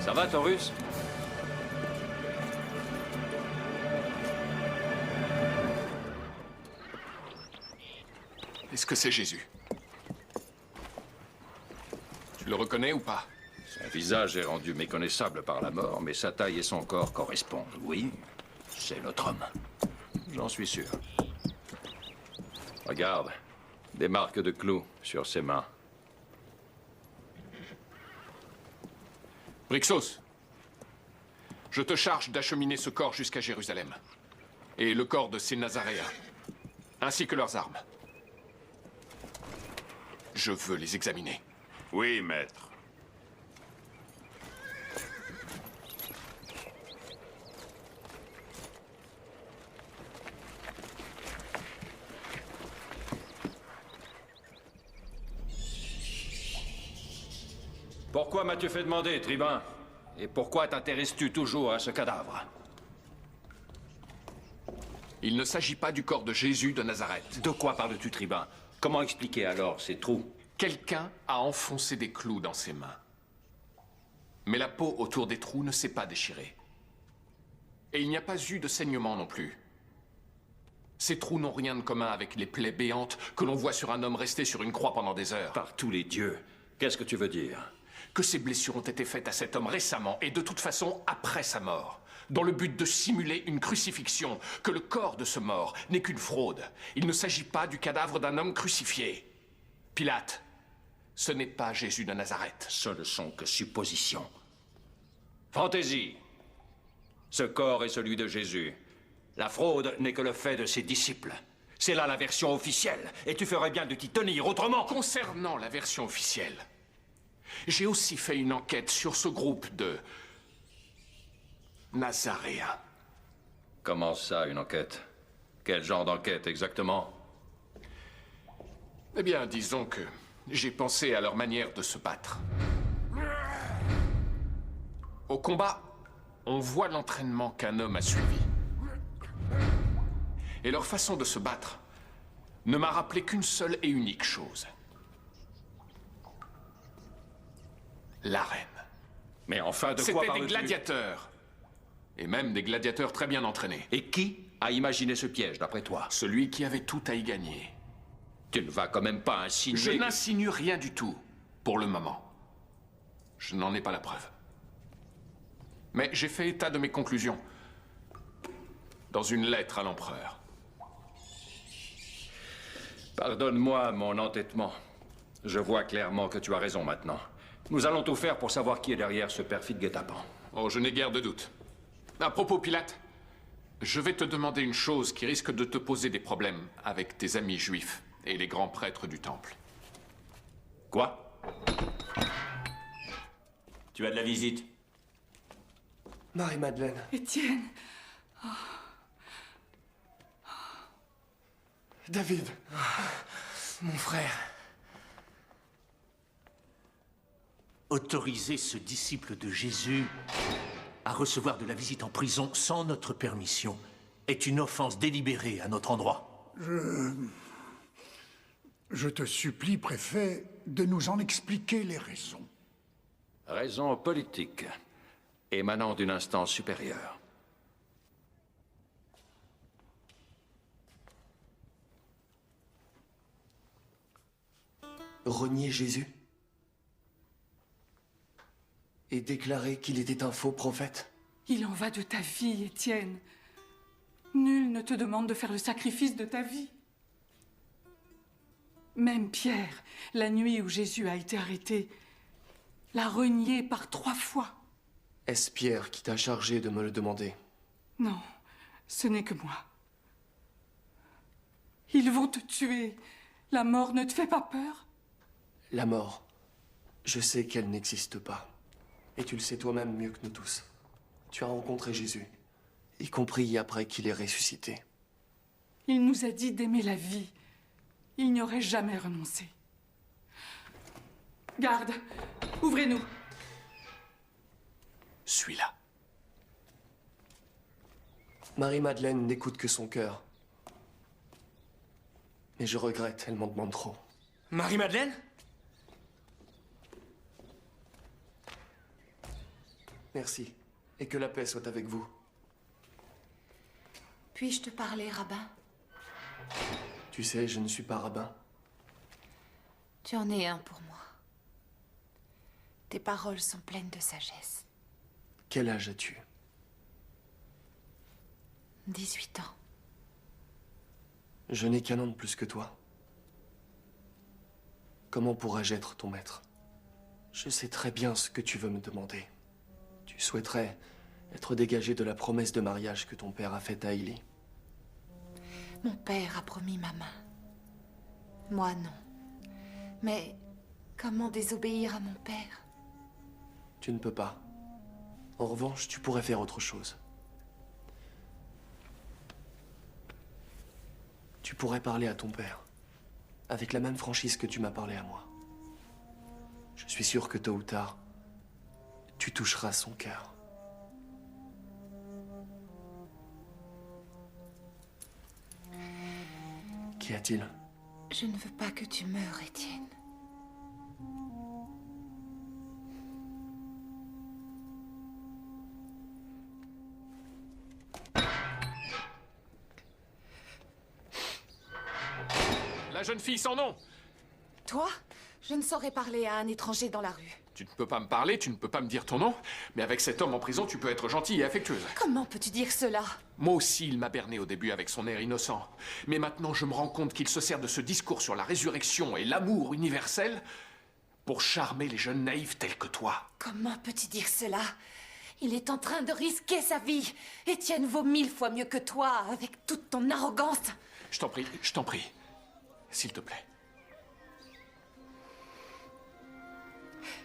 [SPEAKER 15] Ça va, Taurus?
[SPEAKER 2] Est-ce que c'est Jésus? Tu le reconnais ou pas?
[SPEAKER 15] Son visage est rendu méconnaissable par la mort, mais sa taille et son corps correspondent. Oui, c'est notre homme. J'en suis sûr. Regarde, des marques de clous sur ses mains.
[SPEAKER 2] Brixos, je te charge d'acheminer ce corps jusqu'à Jérusalem. Et le corps de ces Nazaréens, ainsi que leurs armes. Je veux les examiner.
[SPEAKER 4] Oui, maître.
[SPEAKER 15] Pourquoi m'as-tu fait demander, tribun? Et pourquoi t'intéresses-tu toujours à ce cadavre?
[SPEAKER 2] Il ne s'agit pas du corps de Jésus de Nazareth.
[SPEAKER 15] De quoi parles-tu, tribun? Comment expliquer alors ces trous?
[SPEAKER 2] Quelqu'un a enfoncé des clous dans ses mains. Mais la peau autour des trous ne s'est pas déchirée. Et il n'y a pas eu de saignement non plus. Ces trous n'ont rien de commun avec les plaies béantes que l'on voit sur un homme resté sur une croix pendant des heures.
[SPEAKER 15] Par tous les dieux, qu'est-ce que tu veux dire?
[SPEAKER 2] Que ces blessures ont été faites à cet homme récemment et de toute façon après sa mort, dans le but de simuler une crucifixion, que le corps de ce mort n'est qu'une fraude. Il ne s'agit pas du cadavre d'un homme crucifié. Pilate, ce n'est pas Jésus de Nazareth.
[SPEAKER 15] Ce ne sont que suppositions. Fantaisie. Ce corps est celui de Jésus. La fraude n'est que le fait de ses disciples. C'est là la version officielle, et tu ferais bien de t'y tenir, autrement...
[SPEAKER 2] Concernant la version officielle, j'ai aussi fait une enquête sur ce groupe de Nazaréens.
[SPEAKER 15] Comment ça, une enquête? Quel genre d'enquête, exactement?
[SPEAKER 2] Eh bien, disons que j'ai pensé à leur manière de se battre. Au combat, on voit l'entraînement qu'un homme a suivi. Et leur façon de se battre ne m'a rappelé qu'une seule et unique chose. L'arène.
[SPEAKER 15] Mais enfin, de quoi
[SPEAKER 2] C'était des
[SPEAKER 15] parles-tu?
[SPEAKER 2] gladiateurs. Et même des gladiateurs très bien entraînés.
[SPEAKER 15] Et qui a imaginé ce piège, d'après toi?
[SPEAKER 2] Celui qui avait tout à y gagner.
[SPEAKER 15] Tu ne vas quand même pas insinuer...
[SPEAKER 2] Je n'insinue rien du tout, pour le moment. Je n'en ai pas la preuve. Mais j'ai fait état de mes conclusions dans une lettre à l'empereur.
[SPEAKER 15] Pardonne-moi mon entêtement. Je vois clairement que tu as raison maintenant. Nous allons tout faire pour savoir qui est derrière ce perfide guet-apens.
[SPEAKER 2] Oh, je n'ai guère de doute. À propos, Pilate, je vais te demander une chose qui risque de te poser des problèmes avec tes amis juifs et les grands prêtres du temple.
[SPEAKER 15] Quoi?
[SPEAKER 16] Tu as de la visite?
[SPEAKER 11] Marie-Madeleine.
[SPEAKER 19] Étienne. Oh.
[SPEAKER 12] David. Mon frère.
[SPEAKER 5] Autoriser ce disciple de Jésus à recevoir de la visite en prison sans notre permission est une offense délibérée à notre endroit.
[SPEAKER 10] Je te supplie, préfet, de nous en expliquer les raisons.
[SPEAKER 15] Raison politique, émanant d'une instance supérieure.
[SPEAKER 11] Renier Jésus? Et déclarer qu'il était un faux prophète?
[SPEAKER 19] Il en va de ta vie, Étienne. Nul ne te demande de faire le sacrifice de ta vie. Même Pierre, la nuit où Jésus a été arrêté, l'a renié par 3 fois.
[SPEAKER 11] Est-ce Pierre qui t'a chargé de me le demander?
[SPEAKER 19] Non, ce n'est que moi. Ils vont te tuer. La mort ne te fait pas peur?
[SPEAKER 11] La mort. Je sais qu'elle n'existe pas. Et tu le sais toi-même mieux que nous tous. Tu as rencontré Jésus, y compris après qu'il est ressuscité.
[SPEAKER 19] Il nous a dit d'aimer la vie. Il n'y aurait jamais renoncé. Garde, ouvrez-nous.
[SPEAKER 21] Suis-la.
[SPEAKER 11] Marie-Madeleine n'écoute que son cœur. Mais je regrette, elle m'en demande trop.
[SPEAKER 12] Marie-Madeleine?
[SPEAKER 11] Merci. Et que la paix soit avec vous.
[SPEAKER 14] Puis-je te parler, rabbin?
[SPEAKER 11] Tu sais, je ne suis pas rabbin.
[SPEAKER 14] Tu en es un pour moi. Tes paroles sont pleines de sagesse.
[SPEAKER 11] Quel âge as-tu?
[SPEAKER 14] 18 ans.
[SPEAKER 11] Je n'ai qu'un an de plus que toi. Comment pourrais-je être ton maître? Je sais très bien ce que tu veux me demander. Tu souhaiterais être dégagé de la promesse de mariage que ton père a faite à Élie.
[SPEAKER 14] Mon père a promis ma main. Moi, non. Mais comment désobéir à mon père?
[SPEAKER 11] Tu ne peux pas. En revanche, tu pourrais faire autre chose. Tu pourrais parler à ton père, avec la même franchise que tu m'as parlé à moi. Je suis sûr que tôt ou tard, tu toucheras son cœur. Qu'y a-t-il?
[SPEAKER 14] Je ne veux pas que tu meures, Étienne.
[SPEAKER 2] La jeune fille sans nom!
[SPEAKER 14] Toi, je ne saurais parler à un étranger dans la rue.
[SPEAKER 2] Tu ne peux pas me parler, tu ne peux pas me dire ton nom, mais avec cet homme en prison, tu peux être gentille et affectueuse.
[SPEAKER 14] Comment peux-tu dire cela?
[SPEAKER 2] Moi aussi, il m'a berné au début avec son air innocent. Mais maintenant, je me rends compte qu'il se sert de ce discours sur la résurrection et l'amour universel pour charmer les jeunes naïfs tels que toi.
[SPEAKER 14] Comment peux-tu dire cela? Il est en train de risquer sa vie. Étienne vaut 1000 fois mieux que toi, avec toute ton arrogance.
[SPEAKER 2] Je t'en prie. S'il te plaît.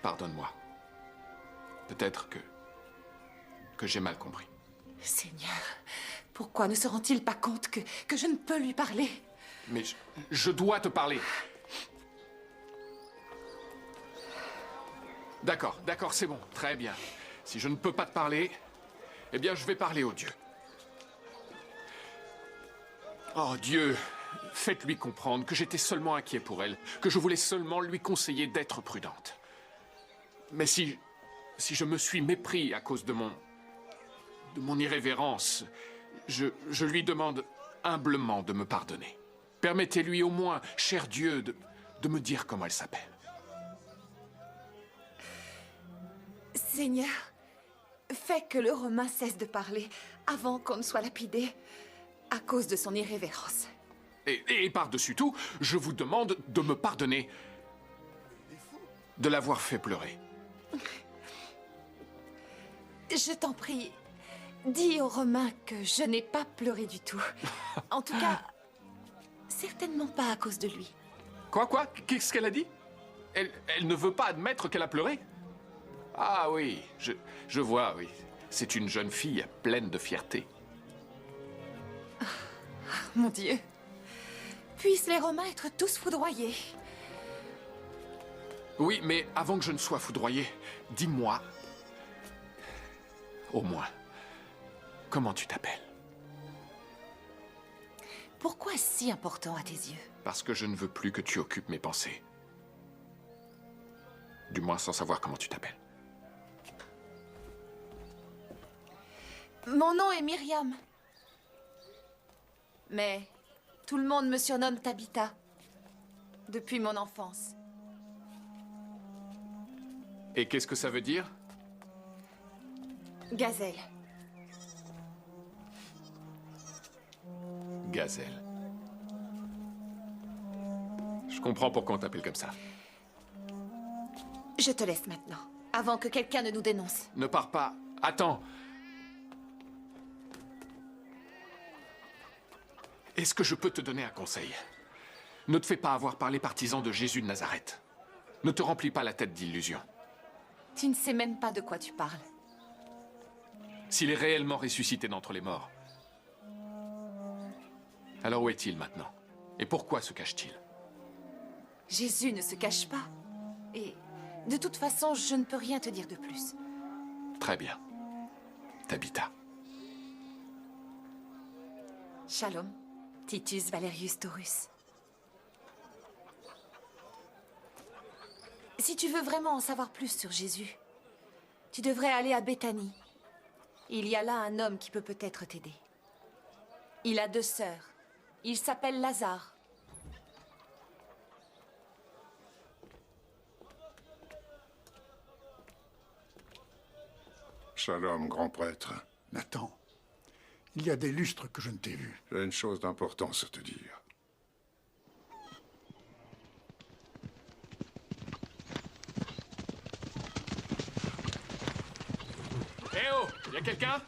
[SPEAKER 2] Pardonne-moi. Peut-être que j'ai mal compris.
[SPEAKER 14] Seigneur, pourquoi ne se rend-il pas compte que je ne peux lui parler?
[SPEAKER 2] Mais je dois te parler. D'accord, c'est bon, très bien. Si je ne peux pas te parler, eh bien je vais parler au Dieu. Oh Dieu, faites-lui comprendre que j'étais seulement inquiet pour elle, que je voulais seulement lui conseiller d'être prudente. Mais si je me suis mépris à cause de mon irrévérence, je lui demande humblement de me pardonner. Permettez-lui au moins, cher Dieu, de me dire comment elle s'appelle.
[SPEAKER 14] Seigneur, fais que le Romain cesse de parler avant qu'on ne soit lapidé à cause de son irrévérence.
[SPEAKER 2] Et par-dessus tout, je vous demande de me pardonner de l'avoir fait pleurer.
[SPEAKER 14] Je t'en prie, dis au Romain que je n'ai pas pleuré du tout. En tout cas, certainement pas à cause de lui.
[SPEAKER 2] Quoi? Qu'est-ce qu'elle a dit? Elle ne veut pas admettre qu'elle a pleuré? Ah oui, je vois, oui. C'est une jeune fille pleine de fierté.
[SPEAKER 14] Mon Dieu. Puissent les Romains être tous foudroyés.
[SPEAKER 2] Oui, mais avant que je ne sois foudroyé, dis-moi, au moins, comment tu t'appelles?
[SPEAKER 14] Pourquoi est-ce si important à tes yeux?
[SPEAKER 2] Parce que je ne veux plus que tu occupes mes pensées. Du moins sans savoir comment tu t'appelles.
[SPEAKER 14] Mon nom est Myriam. Mais tout le monde me surnomme Tabitha. Depuis mon enfance.
[SPEAKER 2] Et qu'est-ce que ça veut dire?
[SPEAKER 14] Gazelle.
[SPEAKER 2] Gazelle. Je comprends pourquoi on t'appelle comme ça.
[SPEAKER 14] Je te laisse maintenant, avant que quelqu'un ne nous dénonce.
[SPEAKER 2] Ne pars pas. Attends. Est-ce que je peux te donner un conseil? Ne te fais pas avoir par les partisans de Jésus de Nazareth. Ne te remplis pas la tête d'illusions.
[SPEAKER 14] Tu ne sais même pas de quoi tu parles.
[SPEAKER 2] S'il est réellement ressuscité d'entre les morts, alors où est-il maintenant? Et pourquoi se cache-t-il?
[SPEAKER 14] Jésus ne se cache pas. Et de toute façon, je ne peux rien te dire de plus.
[SPEAKER 2] Très bien. Tabitha.
[SPEAKER 14] Shalom, Titus Valerius Taurus. Si tu veux vraiment en savoir plus sur Jésus, tu devrais aller à Béthanie. Il y a là un homme qui peut peut-être t'aider. Il a 2 sœurs. Il s'appelle Lazare.
[SPEAKER 3] Shalom, grand prêtre.
[SPEAKER 10] Nathan, il y a des lustres que je ne t'ai vus.
[SPEAKER 3] J'ai une chose d'importance à te dire.
[SPEAKER 2] Eh oh! Y a quelqu'un?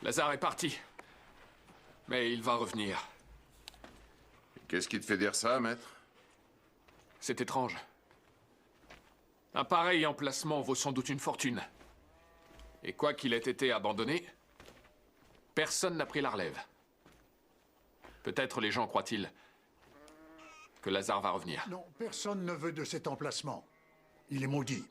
[SPEAKER 2] Lazare est parti. Mais il va revenir.
[SPEAKER 4] Qu'est-ce qui te fait dire ça, maître?
[SPEAKER 2] C'est étrange. Un pareil emplacement vaut sans doute une fortune. Et quoi qu'il ait été abandonné, personne n'a pris la relève. Peut-être les gens croient-ils que Lazare va revenir.
[SPEAKER 10] Non, personne ne veut de cet emplacement. Il est maudit.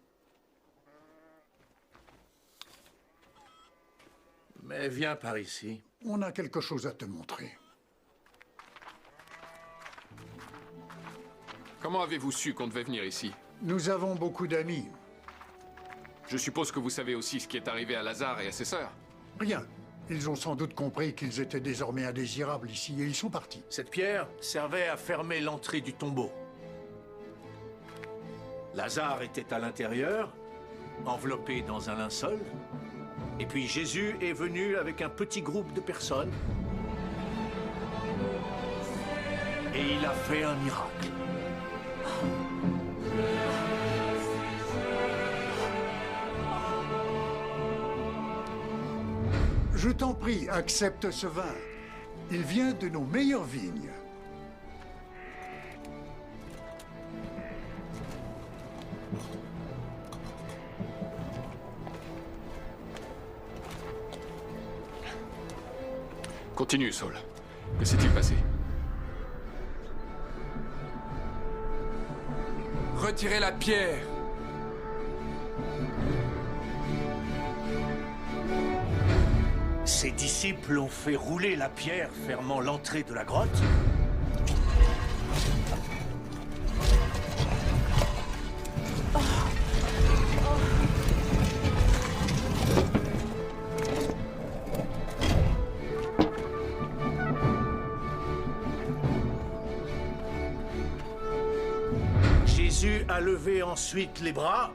[SPEAKER 5] Mais viens par ici.
[SPEAKER 10] On a quelque chose à te montrer.
[SPEAKER 2] Comment avez-vous su qu'on devait venir ici?
[SPEAKER 10] Nous avons beaucoup d'amis.
[SPEAKER 2] Je suppose que vous savez aussi ce qui est arrivé à Lazare et à ses sœurs.
[SPEAKER 10] Rien. Ils ont sans doute compris qu'ils étaient désormais indésirables ici et ils sont partis.
[SPEAKER 5] Cette pierre servait à fermer l'entrée du tombeau. Lazare était à l'intérieur, enveloppé dans un linceul. Et puis Jésus est venu avec un petit groupe de personnes. Et il a fait un miracle.
[SPEAKER 10] Je t'en prie, accepte ce vin. Il vient de nos meilleures vignes.
[SPEAKER 2] Continue, Saul. Que s'est-il passé?
[SPEAKER 6] Retirez la pierre.
[SPEAKER 5] Ses disciples ont fait rouler la pierre fermant l'entrée de la grotte. Jésus a levé ensuite les bras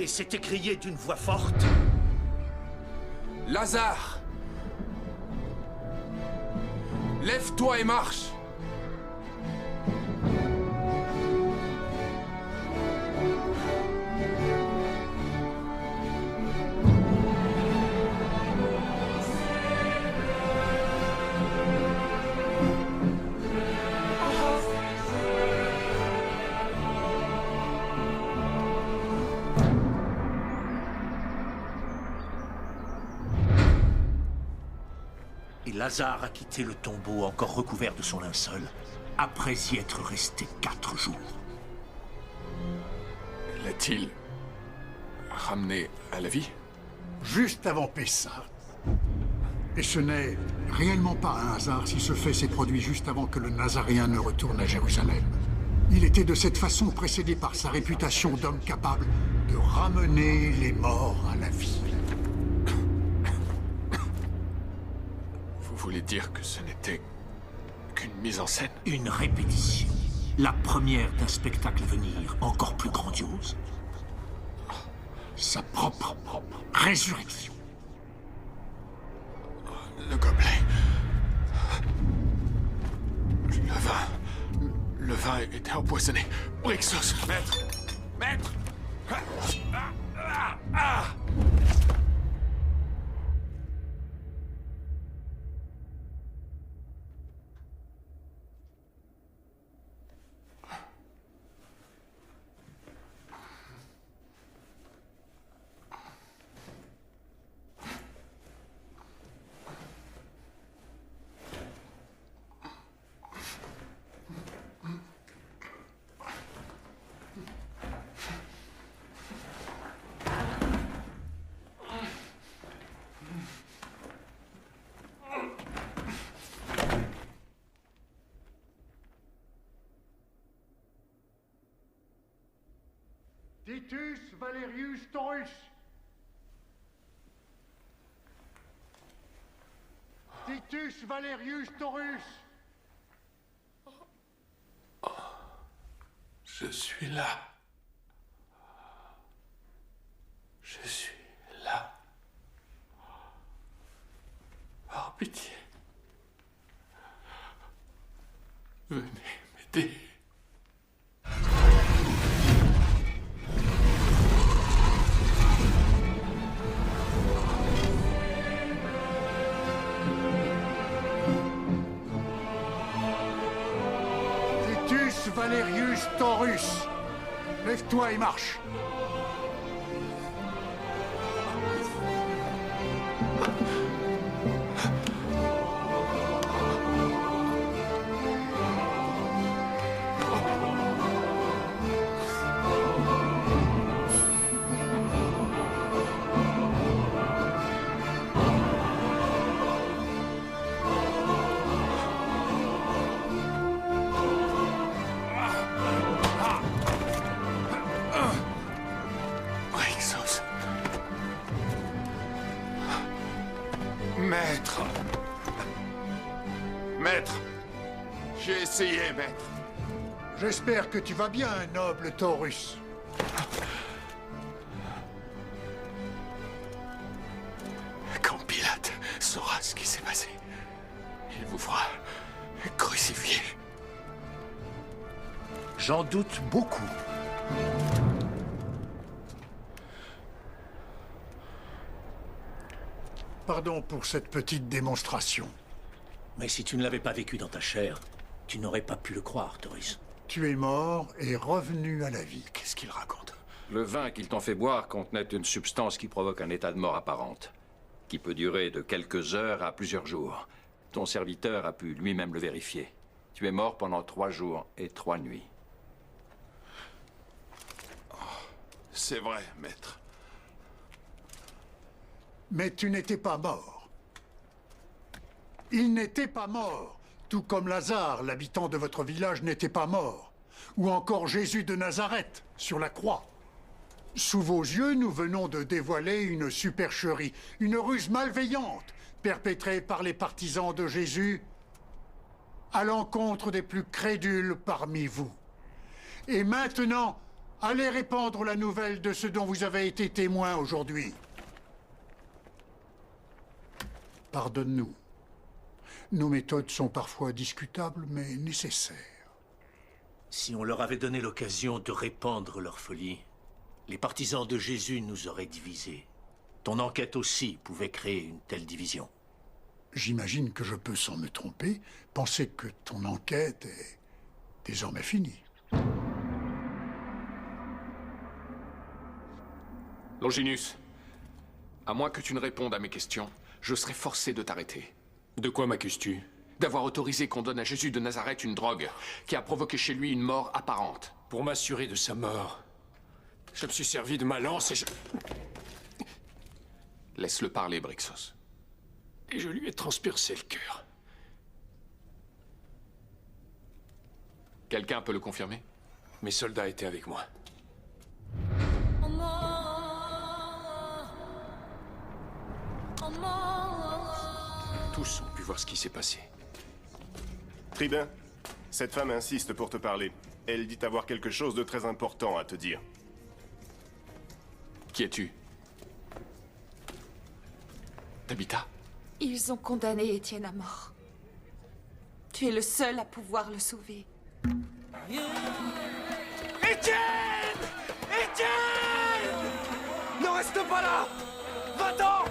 [SPEAKER 5] et s'est écrié d'une voix forte.
[SPEAKER 6] Lazare! Lève-toi et marche!
[SPEAKER 5] Et Lazare a quitté le tombeau encore recouvert de son linceul, après y être resté 4 jours.
[SPEAKER 2] L'a-t-il ramené à la vie?
[SPEAKER 10] Juste avant Pessah. Et ce n'est réellement pas un hasard si ce fait s'est produit juste avant que le Nazaréen ne retourne à Jérusalem. Il était de cette façon précédé par sa réputation d'homme capable de ramener les morts à la vie.
[SPEAKER 2] Vous voulez dire que ce n'était qu'une mise en scène?
[SPEAKER 5] Une répétition. La première d'un spectacle à venir, encore plus grandiose.
[SPEAKER 10] Sa propre résurrection.
[SPEAKER 2] Le gobelet. Le vin était empoisonné. Brixos, maître! Maître!
[SPEAKER 10] Titus Valerius Taurus. Titus Valerius Taurus.
[SPEAKER 20] Je suis là. Je suis là. Par pitié. Venez m'aider.
[SPEAKER 10] Titus Valerius Taurus. Lève-toi et marche.
[SPEAKER 4] Maître. Maître. J'ai essayé, maître.
[SPEAKER 10] J'espère que tu vas bien, noble Taurus.
[SPEAKER 20] Quand Pilate saura ce qui s'est passé, il vous fera crucifier.
[SPEAKER 5] J'en doute beaucoup.
[SPEAKER 10] Pardon pour cette petite démonstration.
[SPEAKER 5] Mais si tu ne l'avais pas vécu dans ta chair, tu n'aurais pas pu le croire, Taurus.
[SPEAKER 10] Tu es mort et revenu à la vie.
[SPEAKER 5] Qu'est-ce qu'il raconte?
[SPEAKER 15] Le vin qu'ils t'ont fait boire contenait une substance qui provoque un état de mort apparente, qui peut durer de quelques heures à plusieurs jours. Ton serviteur a pu lui-même le vérifier. Tu es mort pendant 3 jours et 3 nuits.
[SPEAKER 4] C'est vrai, maître.
[SPEAKER 10] Mais tu n'étais pas mort. Il n'était pas mort, tout comme Lazare, l'habitant de votre village, n'était pas mort. Ou encore Jésus de Nazareth, sur la croix. Sous vos yeux, nous venons de dévoiler une supercherie, une ruse malveillante, perpétrée par les partisans de Jésus à l'encontre des plus crédules parmi vous. Et maintenant, allez répandre la nouvelle de ce dont vous avez été témoin aujourd'hui. Pardonne-nous. Nos méthodes sont parfois discutables, mais nécessaires.
[SPEAKER 5] Si on leur avait donné l'occasion de répandre leur folie, les partisans de Jésus nous auraient divisés. Ton enquête aussi pouvait créer une telle division.
[SPEAKER 10] J'imagine que je peux, sans me tromper, penser que ton enquête est désormais finie.
[SPEAKER 2] Longinus, à moins que tu ne répondes à mes questions, je serai forcé de t'arrêter.
[SPEAKER 8] De quoi m'accuses-tu?
[SPEAKER 2] D'avoir autorisé qu'on donne à Jésus de Nazareth une drogue qui a provoqué chez lui une mort apparente.
[SPEAKER 8] Pour m'assurer de sa mort, je me suis servi de ma lance et je...
[SPEAKER 2] Laisse-le parler, Brixos.
[SPEAKER 8] Et je lui ai transpercé le cœur.
[SPEAKER 2] Quelqu'un peut le confirmer?
[SPEAKER 8] Mes soldats étaient avec moi. Tous ont pu voir ce qui s'est passé.
[SPEAKER 9] Tribun, cette femme insiste pour te parler. Elle dit avoir quelque chose de très important à te dire.
[SPEAKER 2] Qui es-tu? Tabitha?
[SPEAKER 14] Ils ont condamné Étienne à mort. Tu es le seul à pouvoir le sauver.
[SPEAKER 6] Étienne! Étienne! Ne reste pas là! Va-t'en!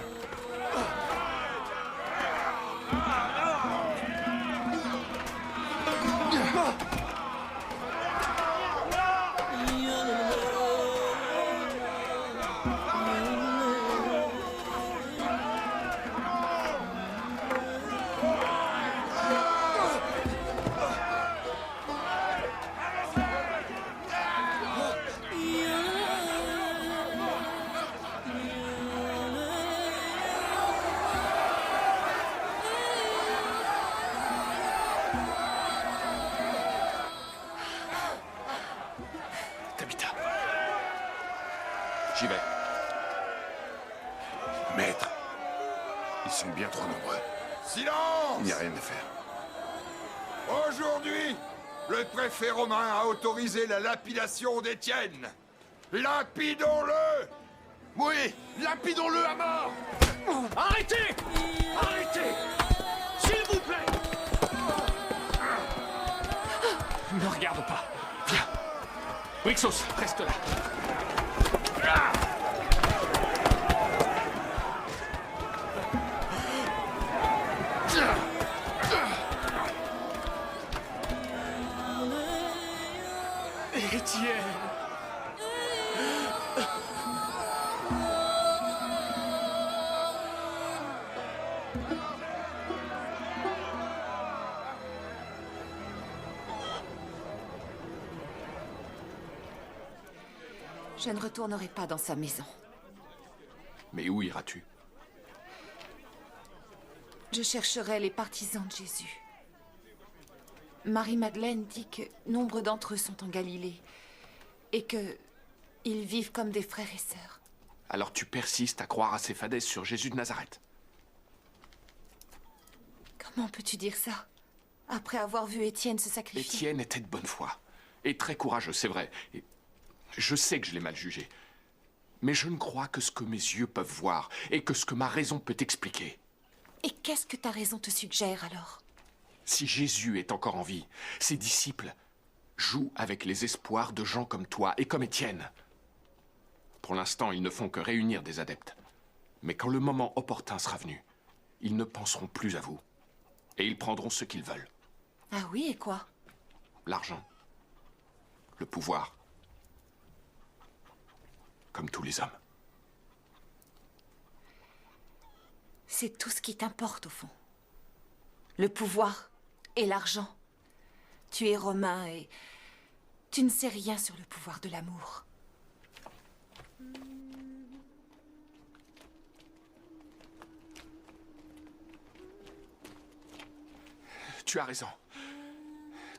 [SPEAKER 2] J'y vais.
[SPEAKER 4] Maître, ils sont bien trop nombreux.
[SPEAKER 3] Silence!
[SPEAKER 4] Il n'y a rien à faire.
[SPEAKER 3] Aujourd'hui, le préfet romain a autorisé la lapidation d'Étienne. Lapidons-le!
[SPEAKER 6] Oui, lapidons-le à mort!
[SPEAKER 8] Arrêtez! Arrêtez! S'il vous plaît! Ne regarde pas. Viens. Brixos, reste là.
[SPEAKER 6] Étienne!
[SPEAKER 14] Je ne retournerai pas dans sa maison.
[SPEAKER 2] Mais où iras-tu?
[SPEAKER 14] Je chercherai les partisans de Jésus. Marie-Madeleine dit que nombre d'entre eux sont en Galilée et que ils vivent comme des frères et sœurs.
[SPEAKER 2] Alors tu persistes à croire à ces fadaises sur Jésus de Nazareth?
[SPEAKER 14] Comment peux-tu dire ça? Après avoir vu Étienne se sacrifier.
[SPEAKER 2] Étienne était de bonne foi. Et très courageux, c'est vrai. Et je sais que je l'ai mal jugé. Mais je ne crois que ce que mes yeux peuvent voir et que ce que ma raison peut expliquer.
[SPEAKER 14] Et qu'est-ce que ta raison te suggère alors?
[SPEAKER 2] Si Jésus est encore en vie, ses disciples jouent avec les espoirs de gens comme toi et comme Étienne. Pour l'instant, ils ne font que réunir des adeptes. Mais quand le moment opportun sera venu, ils ne penseront plus à vous. Et ils prendront ce qu'ils veulent.
[SPEAKER 14] Ah oui, et quoi?
[SPEAKER 2] L'argent. Le pouvoir. Comme tous les hommes.
[SPEAKER 14] C'est tout ce qui t'importe au fond. Le pouvoir et l'argent. Tu es romain et tu ne sais rien sur le pouvoir de l'amour.
[SPEAKER 2] Tu as raison.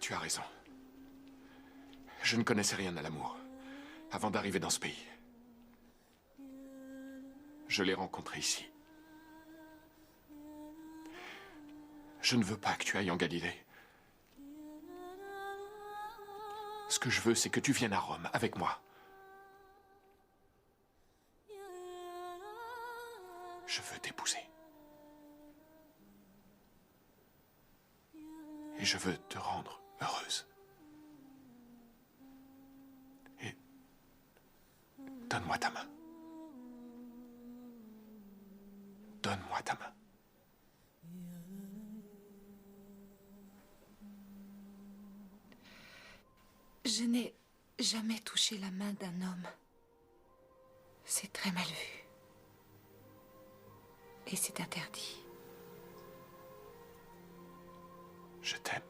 [SPEAKER 2] Tu as raison. Je ne connaissais rien à l'amour avant d'arriver dans ce pays. Je l'ai rencontré ici. Je ne veux pas que tu ailles en Galilée. Ce que je veux, c'est que tu viennes à Rome avec moi. Je veux t'épouser. Et je veux te rendre heureuse. Et donne-moi ta main. Donne-moi ta main.
[SPEAKER 14] Je n'ai jamais touché la main d'un homme. C'est très mal vu. Et c'est interdit.
[SPEAKER 2] Je t'aime.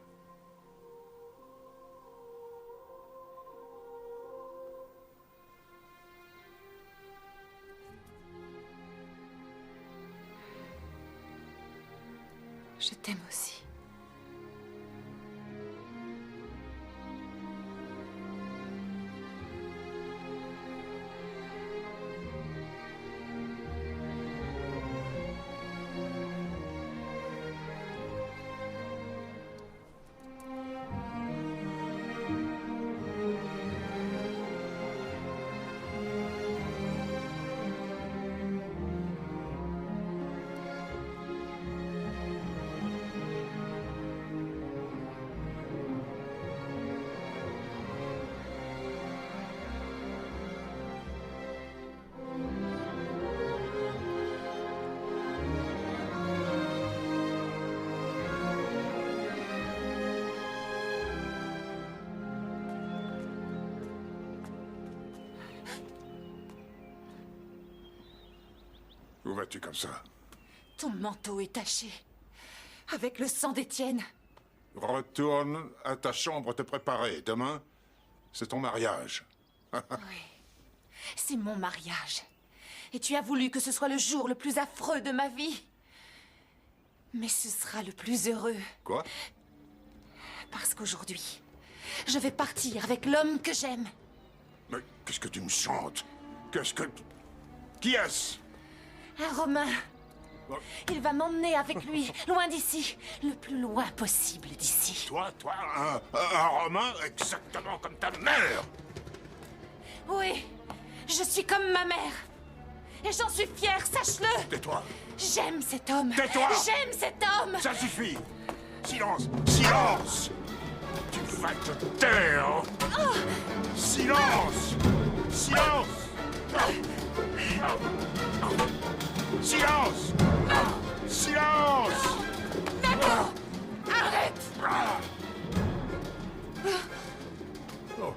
[SPEAKER 14] Je t'aime aussi.
[SPEAKER 3] Où vas-tu comme ça?
[SPEAKER 14] Ton manteau est taché. Avec le sang d'Étienne.
[SPEAKER 3] Retourne à ta chambre te préparer. Demain, c'est ton mariage.
[SPEAKER 14] Oui. C'est mon mariage. Et tu as voulu que ce soit le jour le plus affreux de ma vie. Mais ce sera le plus heureux.
[SPEAKER 3] Quoi?
[SPEAKER 14] Parce qu'aujourd'hui, je vais partir avec l'homme que j'aime.
[SPEAKER 3] Mais qu'est-ce que tu me chantes? Qu'est-ce que... Qui est-ce?
[SPEAKER 14] Un Romain. Il va m'emmener avec lui, loin d'ici. Le plus loin possible d'ici.
[SPEAKER 3] Toi, un Romain exactement comme ta mère.
[SPEAKER 14] Oui, je suis comme ma mère. Et j'en suis fière, sache-le.
[SPEAKER 3] Tais-toi.
[SPEAKER 14] J'aime cet homme.
[SPEAKER 3] Tais-toi.
[SPEAKER 14] J'aime cet homme.
[SPEAKER 3] Ça suffit. Silence. Silence. Tu vas te taire. Silence. Silence. Silence. Silence.
[SPEAKER 14] D'accord. Arrête.
[SPEAKER 3] Oh.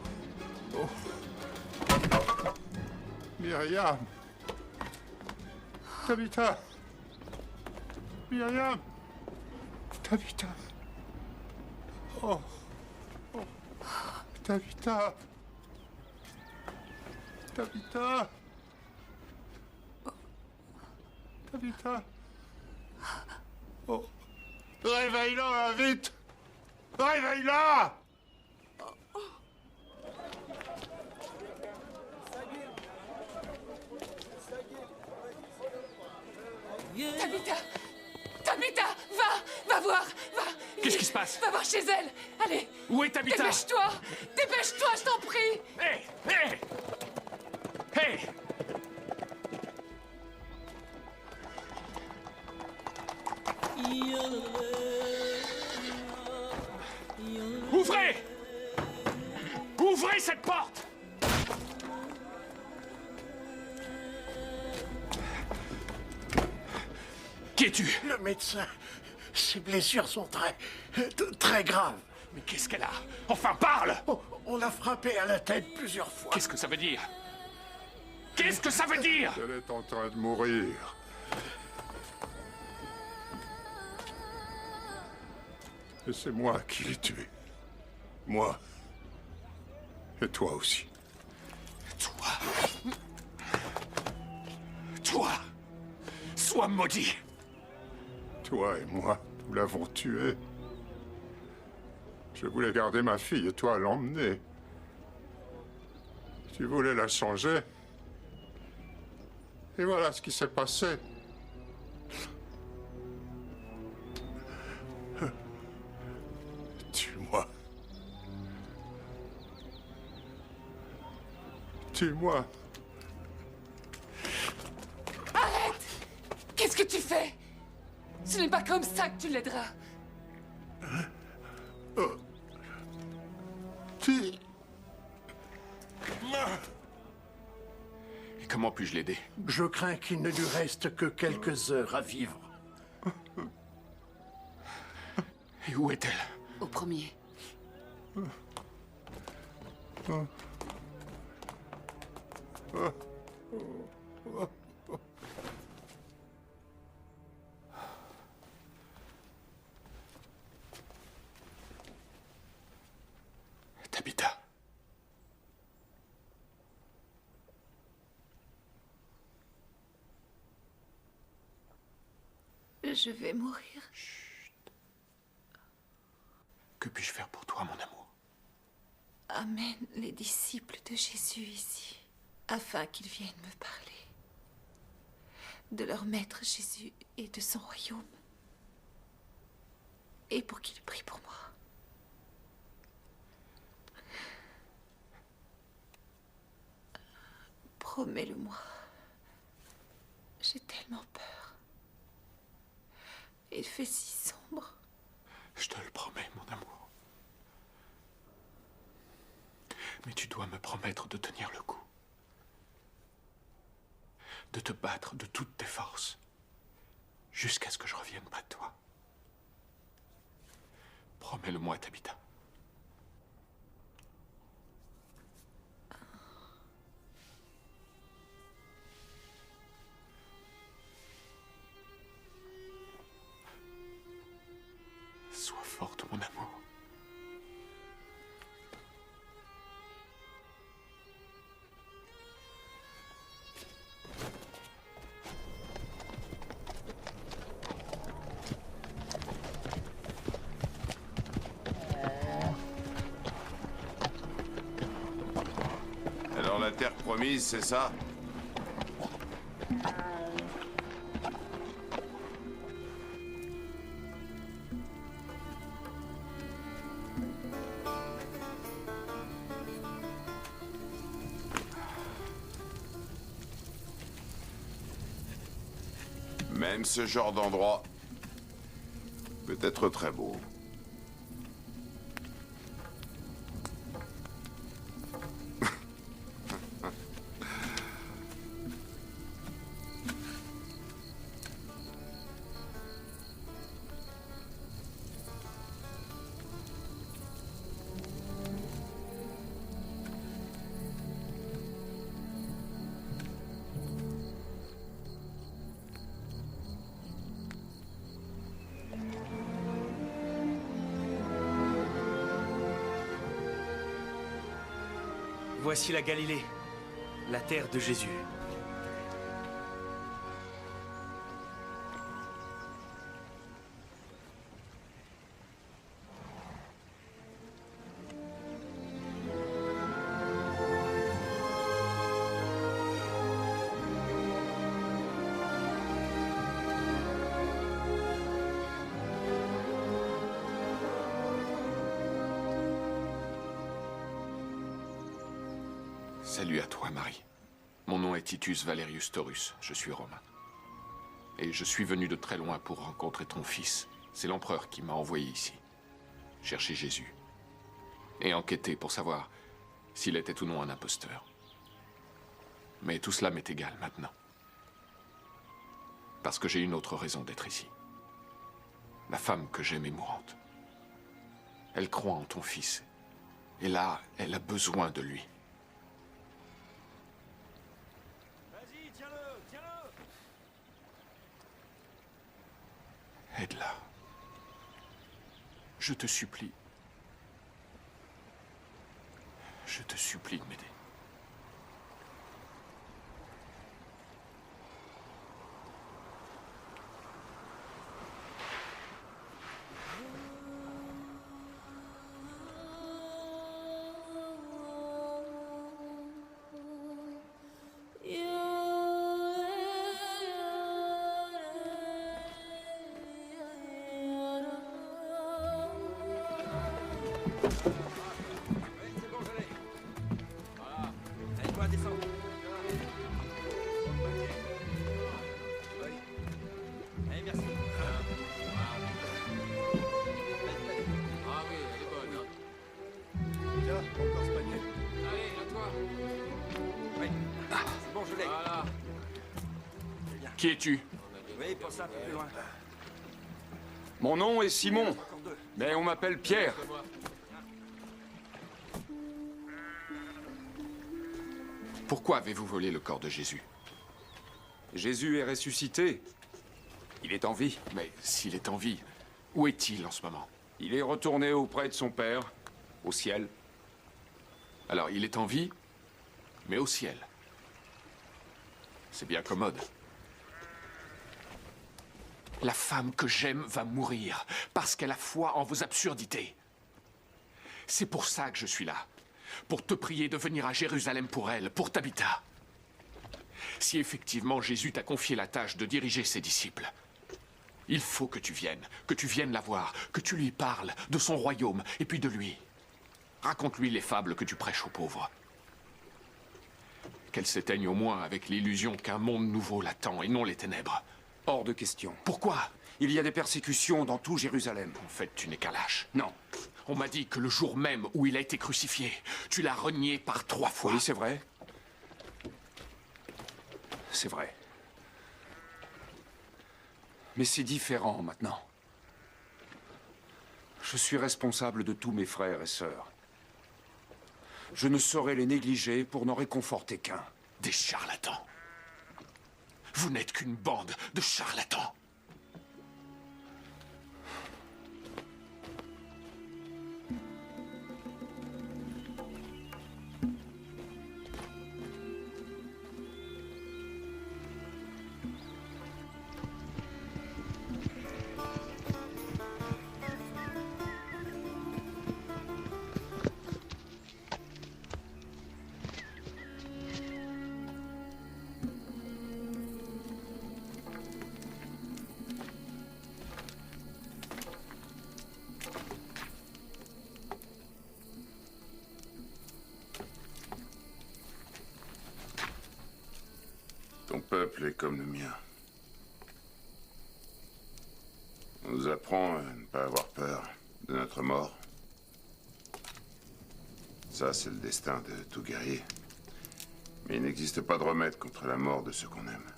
[SPEAKER 3] Oh. Myriam. Tabitha. Myriam. Tabitha. Oh. Oh. Tabitha. Tabitha. Tabitha. Oh. Réveille-la, vite. Réveille-la.
[SPEAKER 19] Tabitha! Tabitha! Va voir! Va!
[SPEAKER 8] Qu'est-ce qui se passe?
[SPEAKER 19] Va voir chez elle! Allez!
[SPEAKER 8] Où est Tabitha?
[SPEAKER 19] Dépêche-toi! Dépêche-toi, je t'en prie!
[SPEAKER 8] Hé! Hé! Hé! Ouvrez! Ouvrez cette porte! Qui es-tu?
[SPEAKER 10] Le médecin. Ses blessures sont très graves.
[SPEAKER 8] Mais qu'est-ce qu'elle a? Enfin, parle!
[SPEAKER 10] On l'a frappée à la tête plusieurs fois.
[SPEAKER 8] Qu'est-ce que ça veut dire? Qu'est-ce que ça veut dire?
[SPEAKER 3] Elle est en train de mourir. Et c'est moi qui l'ai tuée. Moi. Et toi aussi.
[SPEAKER 8] Toi! Sois maudit!
[SPEAKER 3] Toi et moi, nous l'avons tuée. Je voulais garder ma fille et toi l'emmener. Tu voulais la changer. Et voilà ce qui s'est passé. Tue-moi. Tue-moi.
[SPEAKER 19] Arrête! Qu'est-ce que tu fais? Ce n'est pas comme ça que tu l'aideras.
[SPEAKER 8] Et comment puis-je l'aider?
[SPEAKER 10] Je crains qu'il ne lui reste que quelques heures à vivre.
[SPEAKER 8] Et où est-elle?
[SPEAKER 1] Au premier.
[SPEAKER 8] Tabitha.
[SPEAKER 14] Je vais mourir.
[SPEAKER 8] Que puis-je faire pour toi, mon amour?
[SPEAKER 14] Amène les disciples de Jésus ici, afin qu'ils viennent me parler de leur maître Jésus et de son royaume, et pour qu'ils prient pour moi. Promets-le-moi. J'ai tellement peur. Il fait si sombre.
[SPEAKER 8] Je te le promets, mon amour. Mais tu dois me promettre de tenir le coup. De te battre de toutes tes forces. Jusqu'à ce que je revienne près de toi. Promets-le-moi, Tabitha. Sois forte, mon amour.
[SPEAKER 4] Alors la terre promise, c'est ça? Même ce genre d'endroit peut être très beau.
[SPEAKER 12] Voici la Galilée, la terre de Jésus.
[SPEAKER 21] Salut à toi, Marie. Mon nom est Titus Valerius Taurus, je suis romain. Et je suis venu de très loin pour rencontrer ton fils. C'est l'empereur qui m'a envoyé ici, chercher Jésus. Et enquêter pour savoir s'il était ou non un imposteur. Mais tout cela m'est égal maintenant. Parce que j'ai une autre raison d'être ici. La femme que j'aime est mourante. Elle croit en ton fils. Et là, elle a besoin de lui. Aide-la. Je te supplie. Je te supplie de m'aider. Qui es-tu?
[SPEAKER 7] Oui, pour ça, un peu plus loin.
[SPEAKER 18] Mon nom est Simon, mais on m'appelle Pierre.
[SPEAKER 21] Pourquoi avez-vous volé le corps de Jésus?
[SPEAKER 18] Jésus est ressuscité. Il est en vie.
[SPEAKER 21] Mais s'il est en vie, où est-il en ce moment?
[SPEAKER 18] Il est retourné auprès de son Père, au ciel.
[SPEAKER 21] Alors, il est en vie, mais au ciel. C'est bien commode. La femme que j'aime va mourir parce qu'elle a foi en vos absurdités. C'est pour ça que je suis là. Pour te prier de venir à Jérusalem pour elle, pour Tabitha. Si effectivement Jésus t'a confié la tâche de diriger ses disciples, il faut que tu viennes la voir, que tu lui parles de son royaume et puis de lui. Raconte-lui les fables que tu prêches aux pauvres. Qu'elle s'éteigne au moins avec l'illusion qu'un monde nouveau l'attend et non les ténèbres.
[SPEAKER 18] Hors de question.
[SPEAKER 21] Pourquoi?
[SPEAKER 18] Il y a des persécutions dans tout Jérusalem.
[SPEAKER 21] En fait, tu n'es qu'un lâche.
[SPEAKER 18] Non.
[SPEAKER 21] On m'a dit que le jour même où il a été crucifié, tu l'as renié par 3 fois.
[SPEAKER 18] Oui, c'est vrai. C'est vrai. Mais c'est différent maintenant. Je suis responsable de tous mes frères et sœurs. Je ne saurais les négliger pour n'en réconforter qu'un.
[SPEAKER 21] Des charlatans. Vous n'êtes qu'une bande de charlatans.
[SPEAKER 4] peuple est comme le mien. On nous apprend à ne pas avoir peur de notre mort. Ça, c'est le destin de tout guerrier. Mais il n'existe pas de remède contre la mort de ceux qu'on aime.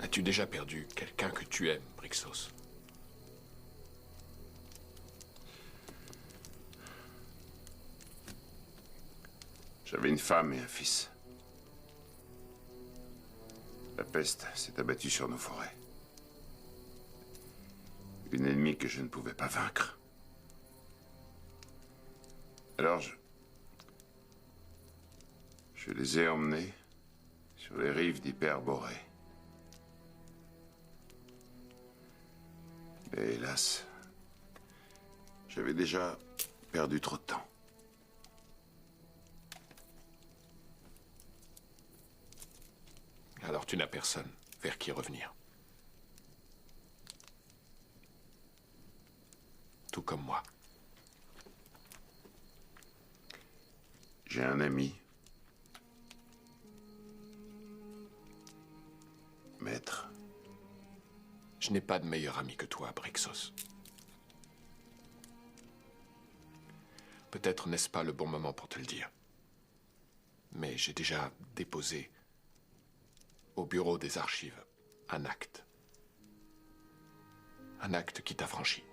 [SPEAKER 2] As-tu déjà perdu quelqu'un que tu aimes, Brixos?
[SPEAKER 4] J'avais une femme et un fils. La peste s'est abattue sur nos forêts. Une ennemie que je ne pouvais pas vaincre. Alors je les ai emmenés sur les rives d'Hyperborée. Mais hélas, j'avais déjà perdu trop de temps.
[SPEAKER 2] Alors tu n'as personne vers qui revenir. Tout comme moi.
[SPEAKER 4] J'ai un ami. Maître.
[SPEAKER 2] Je n'ai pas de meilleur ami que toi, Brixos. Peut-être n'est-ce pas le bon moment pour te le dire. Mais j'ai déjà déposé au bureau des archives un acte. Un acte qui t'affranchit.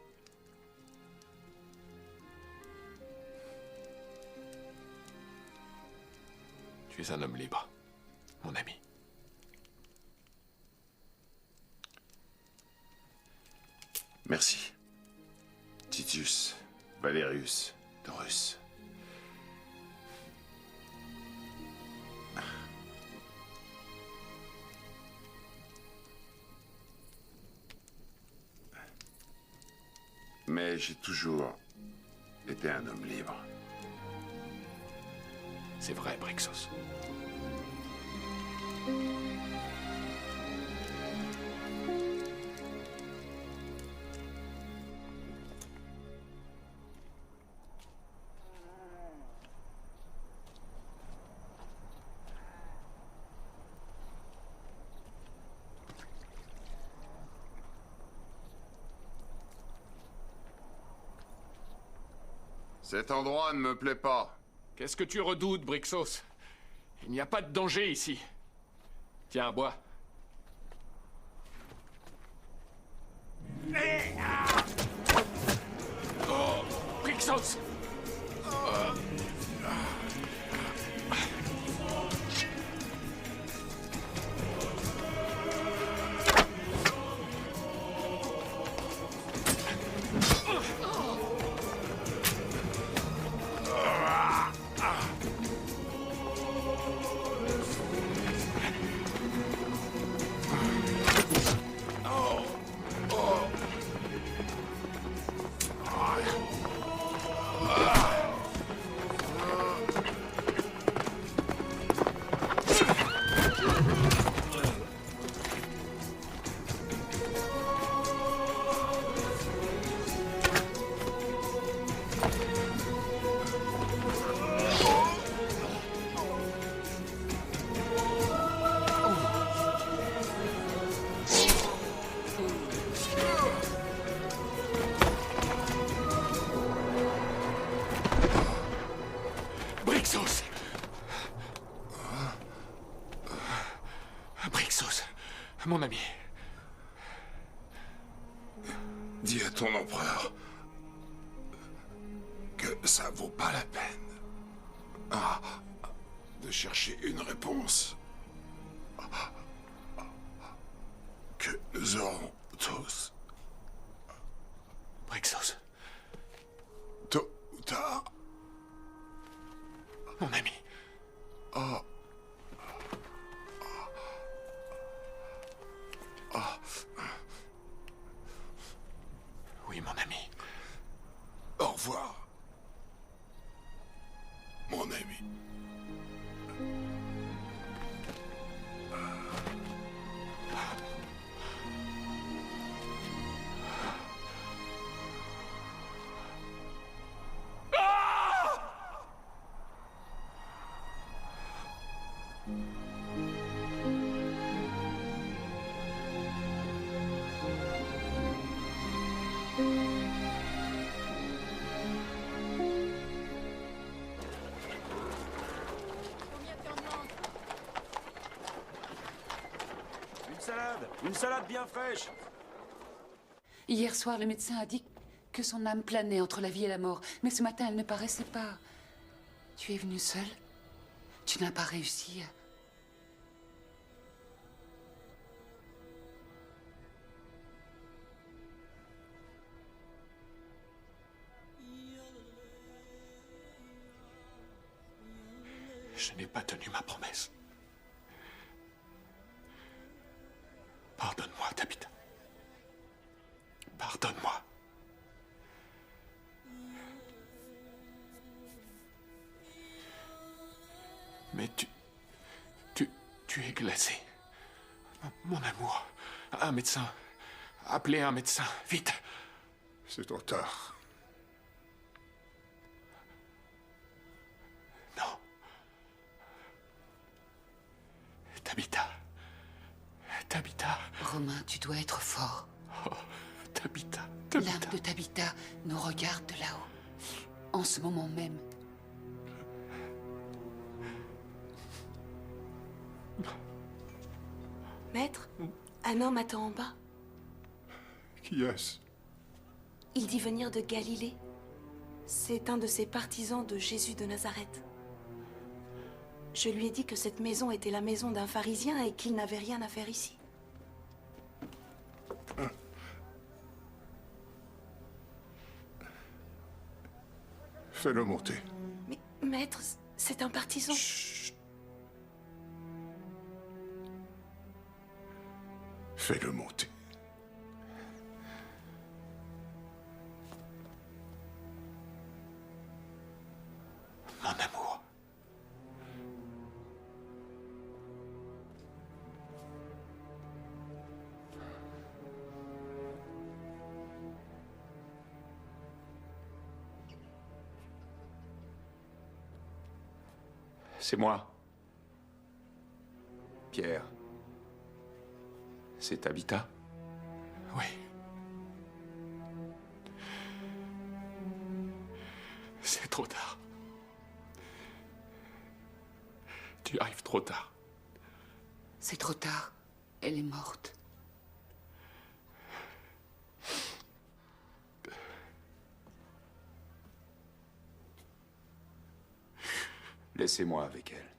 [SPEAKER 2] Tu es un homme libre, mon ami.
[SPEAKER 4] Merci. Titus, Valerius, Taurus. Mais j'ai toujours été un homme libre.
[SPEAKER 2] C'est vrai, Brixos.
[SPEAKER 4] Cet endroit ne me plaît pas.
[SPEAKER 8] Qu'est-ce que tu redoutes, Brixos? Il n'y a pas de danger ici. Tiens, bois. Oh, Brixos! Mon ami.
[SPEAKER 4] Dis à ton empereur que ça vaut pas la peine de chercher une réponse que nous aurons tous.
[SPEAKER 2] Brixos.
[SPEAKER 4] Tôt ou tard.
[SPEAKER 2] Mon ami. Oui, mon ami.
[SPEAKER 4] Au revoir, mon ami.
[SPEAKER 7] Une salade bien fraîche.
[SPEAKER 1] Hier soir, le médecin a dit que son âme planait entre la vie et la mort. Mais ce matin, elle ne paraissait pas. Tu es venue seule? Tu n'as pas réussi à...
[SPEAKER 20] Je n'ai pas tenu ma promesse. Pardonne-moi, Tabitha. Pardonne-moi. Mais tu es glacé. Mon amour, un médecin. Appelez un médecin, vite.
[SPEAKER 3] C'est trop tard.
[SPEAKER 20] Non. Tabitha. Tabitha.
[SPEAKER 1] Romain, tu dois être fort.
[SPEAKER 20] Oh, Tabitha.
[SPEAKER 1] L'âme de Tabitha nous regarde de là-haut. En ce moment même.
[SPEAKER 17] Maître, un homme attend en bas.
[SPEAKER 3] Qui est-ce?
[SPEAKER 17] Il dit venir de Galilée. C'est un de ces partisans de Jésus de Nazareth. Je lui ai dit que cette maison était la maison d'un pharisien et qu'il n'avait rien à faire ici.
[SPEAKER 3] Fais-le monter.
[SPEAKER 17] Mais, maître, c'est un partisan.
[SPEAKER 3] Chut. Fais-le monter.
[SPEAKER 20] Mon amour.
[SPEAKER 15] C'est moi. Pierre. C'est Tabitha?
[SPEAKER 20] Oui. C'est trop tard. Tu arrives trop tard.
[SPEAKER 1] C'est trop tard. Elle est morte.
[SPEAKER 15] Laissez-moi avec elle.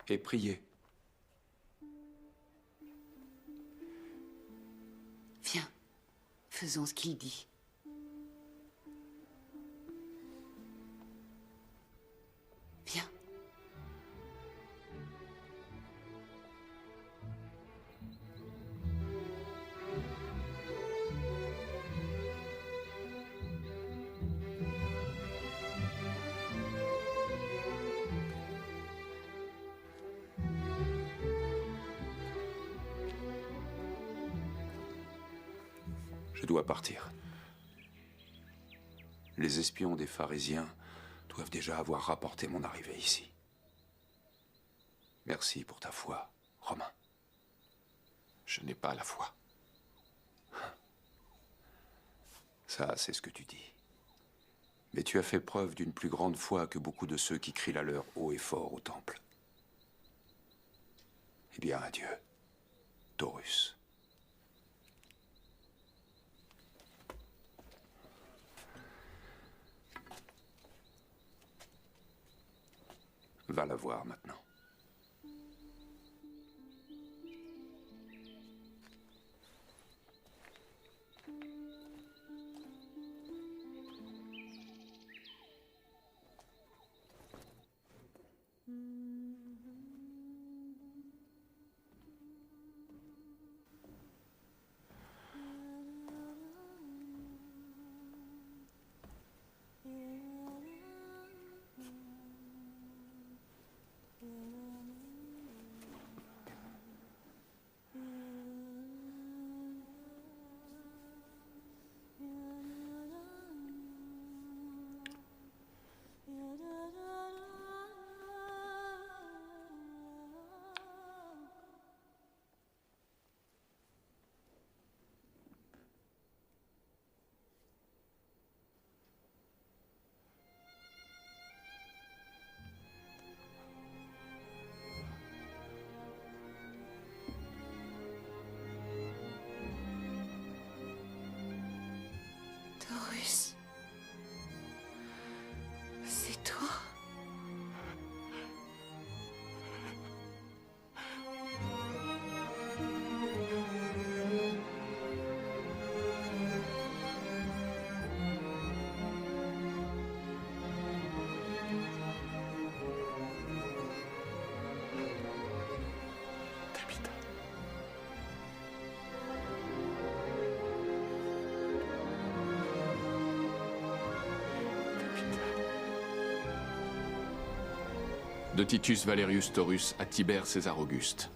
[SPEAKER 15] Et priez.
[SPEAKER 1] Viens, faisons ce qu'il dit. Viens.
[SPEAKER 15] Je dois partir. Les espions des pharisiens doivent déjà avoir rapporté mon arrivée ici. Merci pour ta foi, Romain.
[SPEAKER 20] Je n'ai pas la foi.
[SPEAKER 15] Ça, c'est ce que tu dis. Mais tu as fait preuve d'une plus grande foi que beaucoup de ceux qui crient la leur haut et fort au temple. Eh bien, adieu, Taurus. Va la voir maintenant.
[SPEAKER 21] De Titus Valerius Taurus à Tibère César Auguste.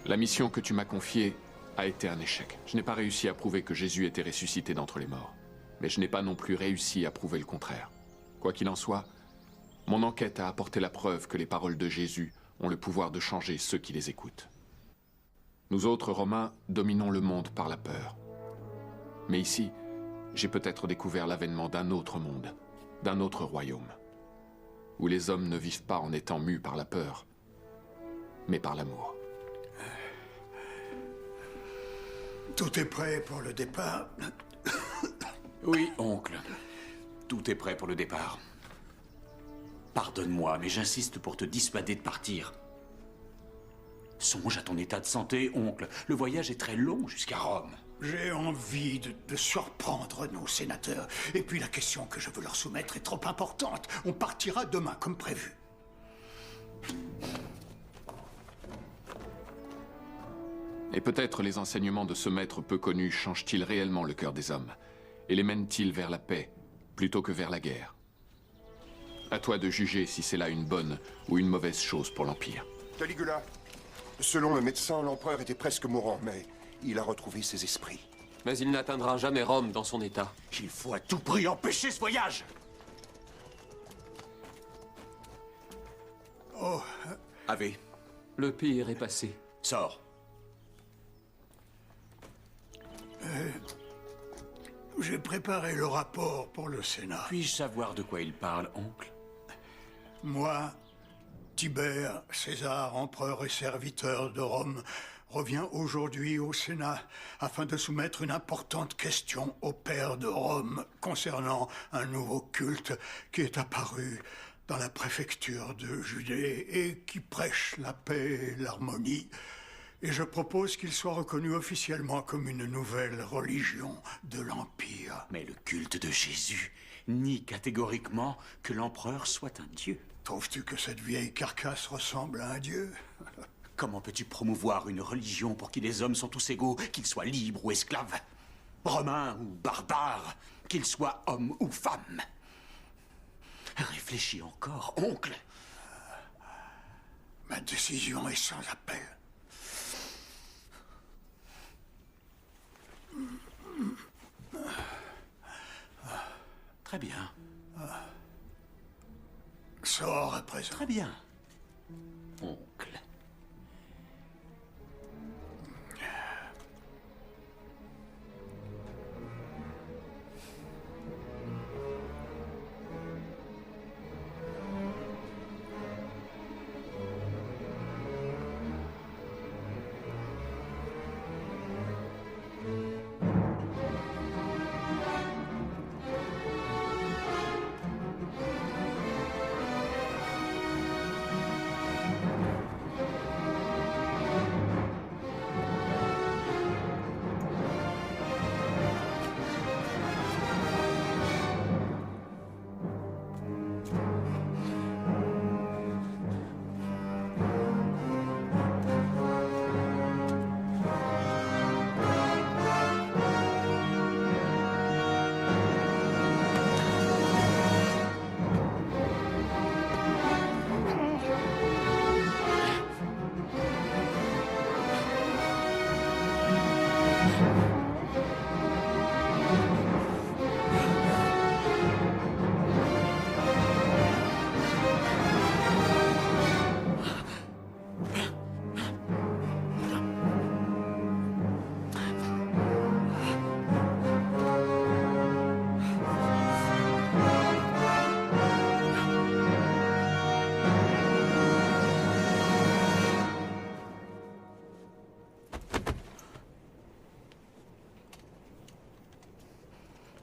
[SPEAKER 21] La mission que tu m'as confiée a été un échec. Je n'ai pas réussi à prouver que Jésus était ressuscité d'entre les morts. Mais je n'ai pas non plus réussi à prouver le contraire. Quoi qu'il en soit, mon enquête a apporté la preuve que les paroles de Jésus ont le pouvoir de changer ceux qui les écoutent. Nous autres Romains dominons le monde par la peur. Mais ici, j'ai peut-être découvert l'avènement d'un autre monde, d'un autre royaume, où les hommes ne vivent pas en étant mus par la peur, mais par l'amour.
[SPEAKER 10] Tout est prêt pour le départ?
[SPEAKER 13] Oui, oncle. Tout est prêt pour le départ. Pardonne-moi, mais j'insiste pour te dissuader de partir. Songe à ton état de santé, oncle. Le voyage est très long jusqu'à Rome.
[SPEAKER 10] J'ai envie de surprendre nos sénateurs. Et puis la question que je veux leur soumettre est trop importante. On partira demain, comme prévu.
[SPEAKER 21] Et peut-être les enseignements de ce maître peu connu changent-ils réellement le cœur des hommes et les mènent-ils vers la paix plutôt que vers la guerre. À toi de juger si c'est là une bonne ou une mauvaise chose pour l'Empire.
[SPEAKER 3] Caligula, selon le médecin, l'empereur était presque mourant, mais il a retrouvé ses esprits.
[SPEAKER 11] Mais il n'atteindra jamais Rome dans son état.
[SPEAKER 13] Il faut à tout prix empêcher ce voyage.
[SPEAKER 10] Oh.
[SPEAKER 13] Ave.
[SPEAKER 11] Le pire est passé.
[SPEAKER 13] Sors.
[SPEAKER 10] J'ai préparé le rapport pour le Sénat.
[SPEAKER 13] Puis-je savoir de quoi il parle, oncle?
[SPEAKER 10] Moi, Tibère, César, empereur et serviteur de Rome, revient aujourd'hui au Sénat afin de soumettre une importante question au père de Rome concernant un nouveau culte qui est apparu dans la préfecture de Judée et qui prêche la paix et l'harmonie. Et je propose qu'il soit reconnu officiellement comme une nouvelle religion de l'Empire.
[SPEAKER 13] Mais le culte de Jésus nie catégoriquement que l'empereur soit un dieu.
[SPEAKER 10] Trouves-tu que cette vieille carcasse ressemble à un dieu?
[SPEAKER 13] Comment peux-tu promouvoir une religion pour qui les hommes sont tous égaux, qu'ils soient libres ou esclaves, romains ou barbares, qu'ils soient hommes ou femmes? Réfléchis encore, oncle.
[SPEAKER 10] Ma décision est sans appel.
[SPEAKER 13] Très bien.
[SPEAKER 10] Sors à présent.
[SPEAKER 13] Très bien, oncle.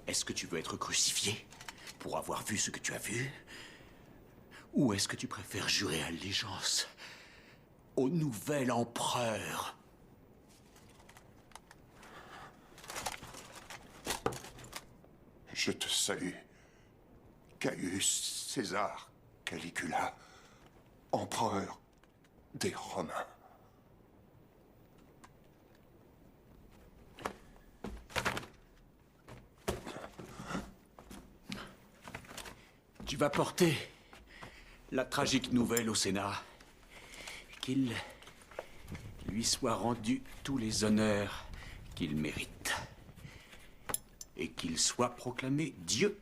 [SPEAKER 13] Est-ce que tu veux être crucifié pour avoir vu ce que tu as vu? Ou est-ce que tu préfères jurer allégeance au nouvel empereur?
[SPEAKER 3] Je te salue, Caius César Caligula, empereur des Romains.
[SPEAKER 13] Tu vas porter la tragique nouvelle au Sénat. Qu'il lui soit rendu tous les honneurs qu'il mérite. Et qu'il soit proclamé Dieu,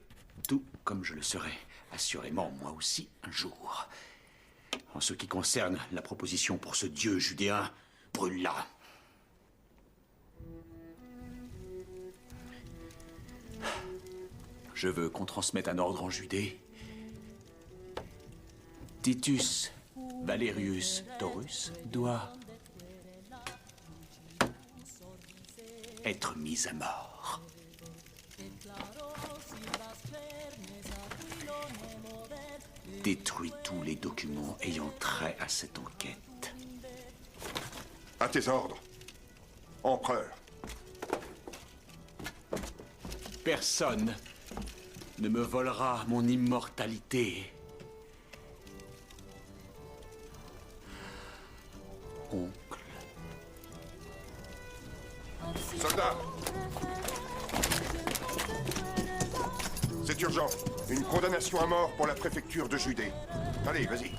[SPEAKER 13] tout comme je le serai, assurément moi aussi, un jour. En ce qui concerne la proposition pour ce Dieu judéen, brûle-la. Je veux qu'on transmette un ordre en Judée. Titus Valerius Taurus doit être mis à mort. Détruis tous les documents ayant trait à cette enquête.
[SPEAKER 3] À tes ordres, empereur.
[SPEAKER 13] Personne ne me volera mon immortalité. Oncle.
[SPEAKER 3] Soldats! C'est urgent. Une condamnation à mort pour la préfecture de Judée. Allez, vas-y.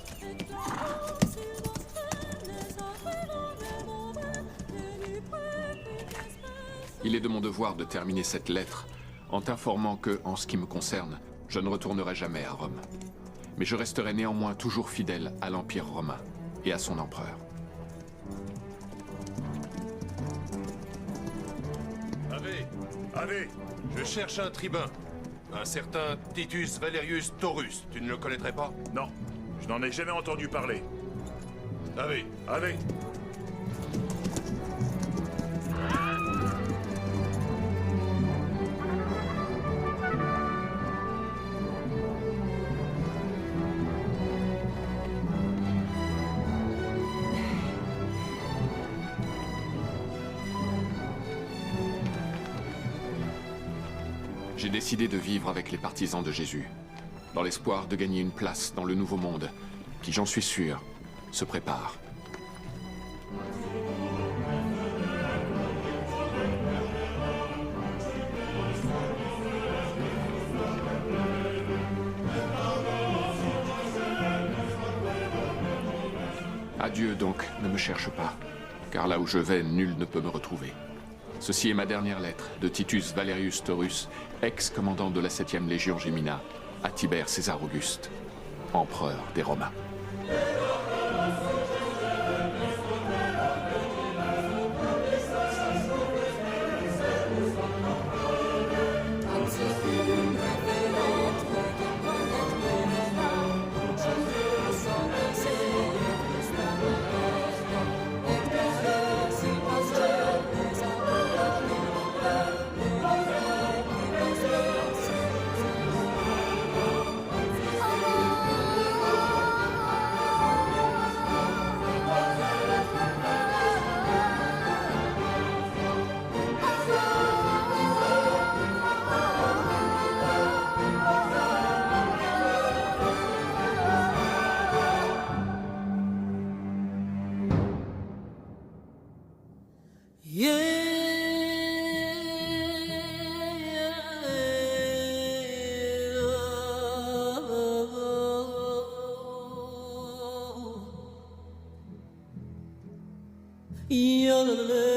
[SPEAKER 21] Il est de mon devoir de terminer cette lettre en t'informant que, en ce qui me concerne, je ne retournerai jamais à Rome. Mais je resterai néanmoins toujours fidèle à l'Empire romain et à son empereur.
[SPEAKER 6] Ave, je cherche un tribun. Un certain Titus Valerius Taurus. Tu ne le connaîtrais pas? Non, je n'en ai jamais entendu parler. Ave.
[SPEAKER 21] J'ai décidé de vivre avec les partisans de Jésus, dans l'espoir de gagner une place dans le nouveau monde, qui, j'en suis sûr, se prépare. Adieu donc, ne me cherche pas, car là où je vais, nul ne peut me retrouver. Ceci est ma dernière lettre de Titus Valerius Taurus, ex-commandant de la 7e Légion Gemina, à Tibère César Auguste, empereur des Romains.
[SPEAKER 16] Yeah.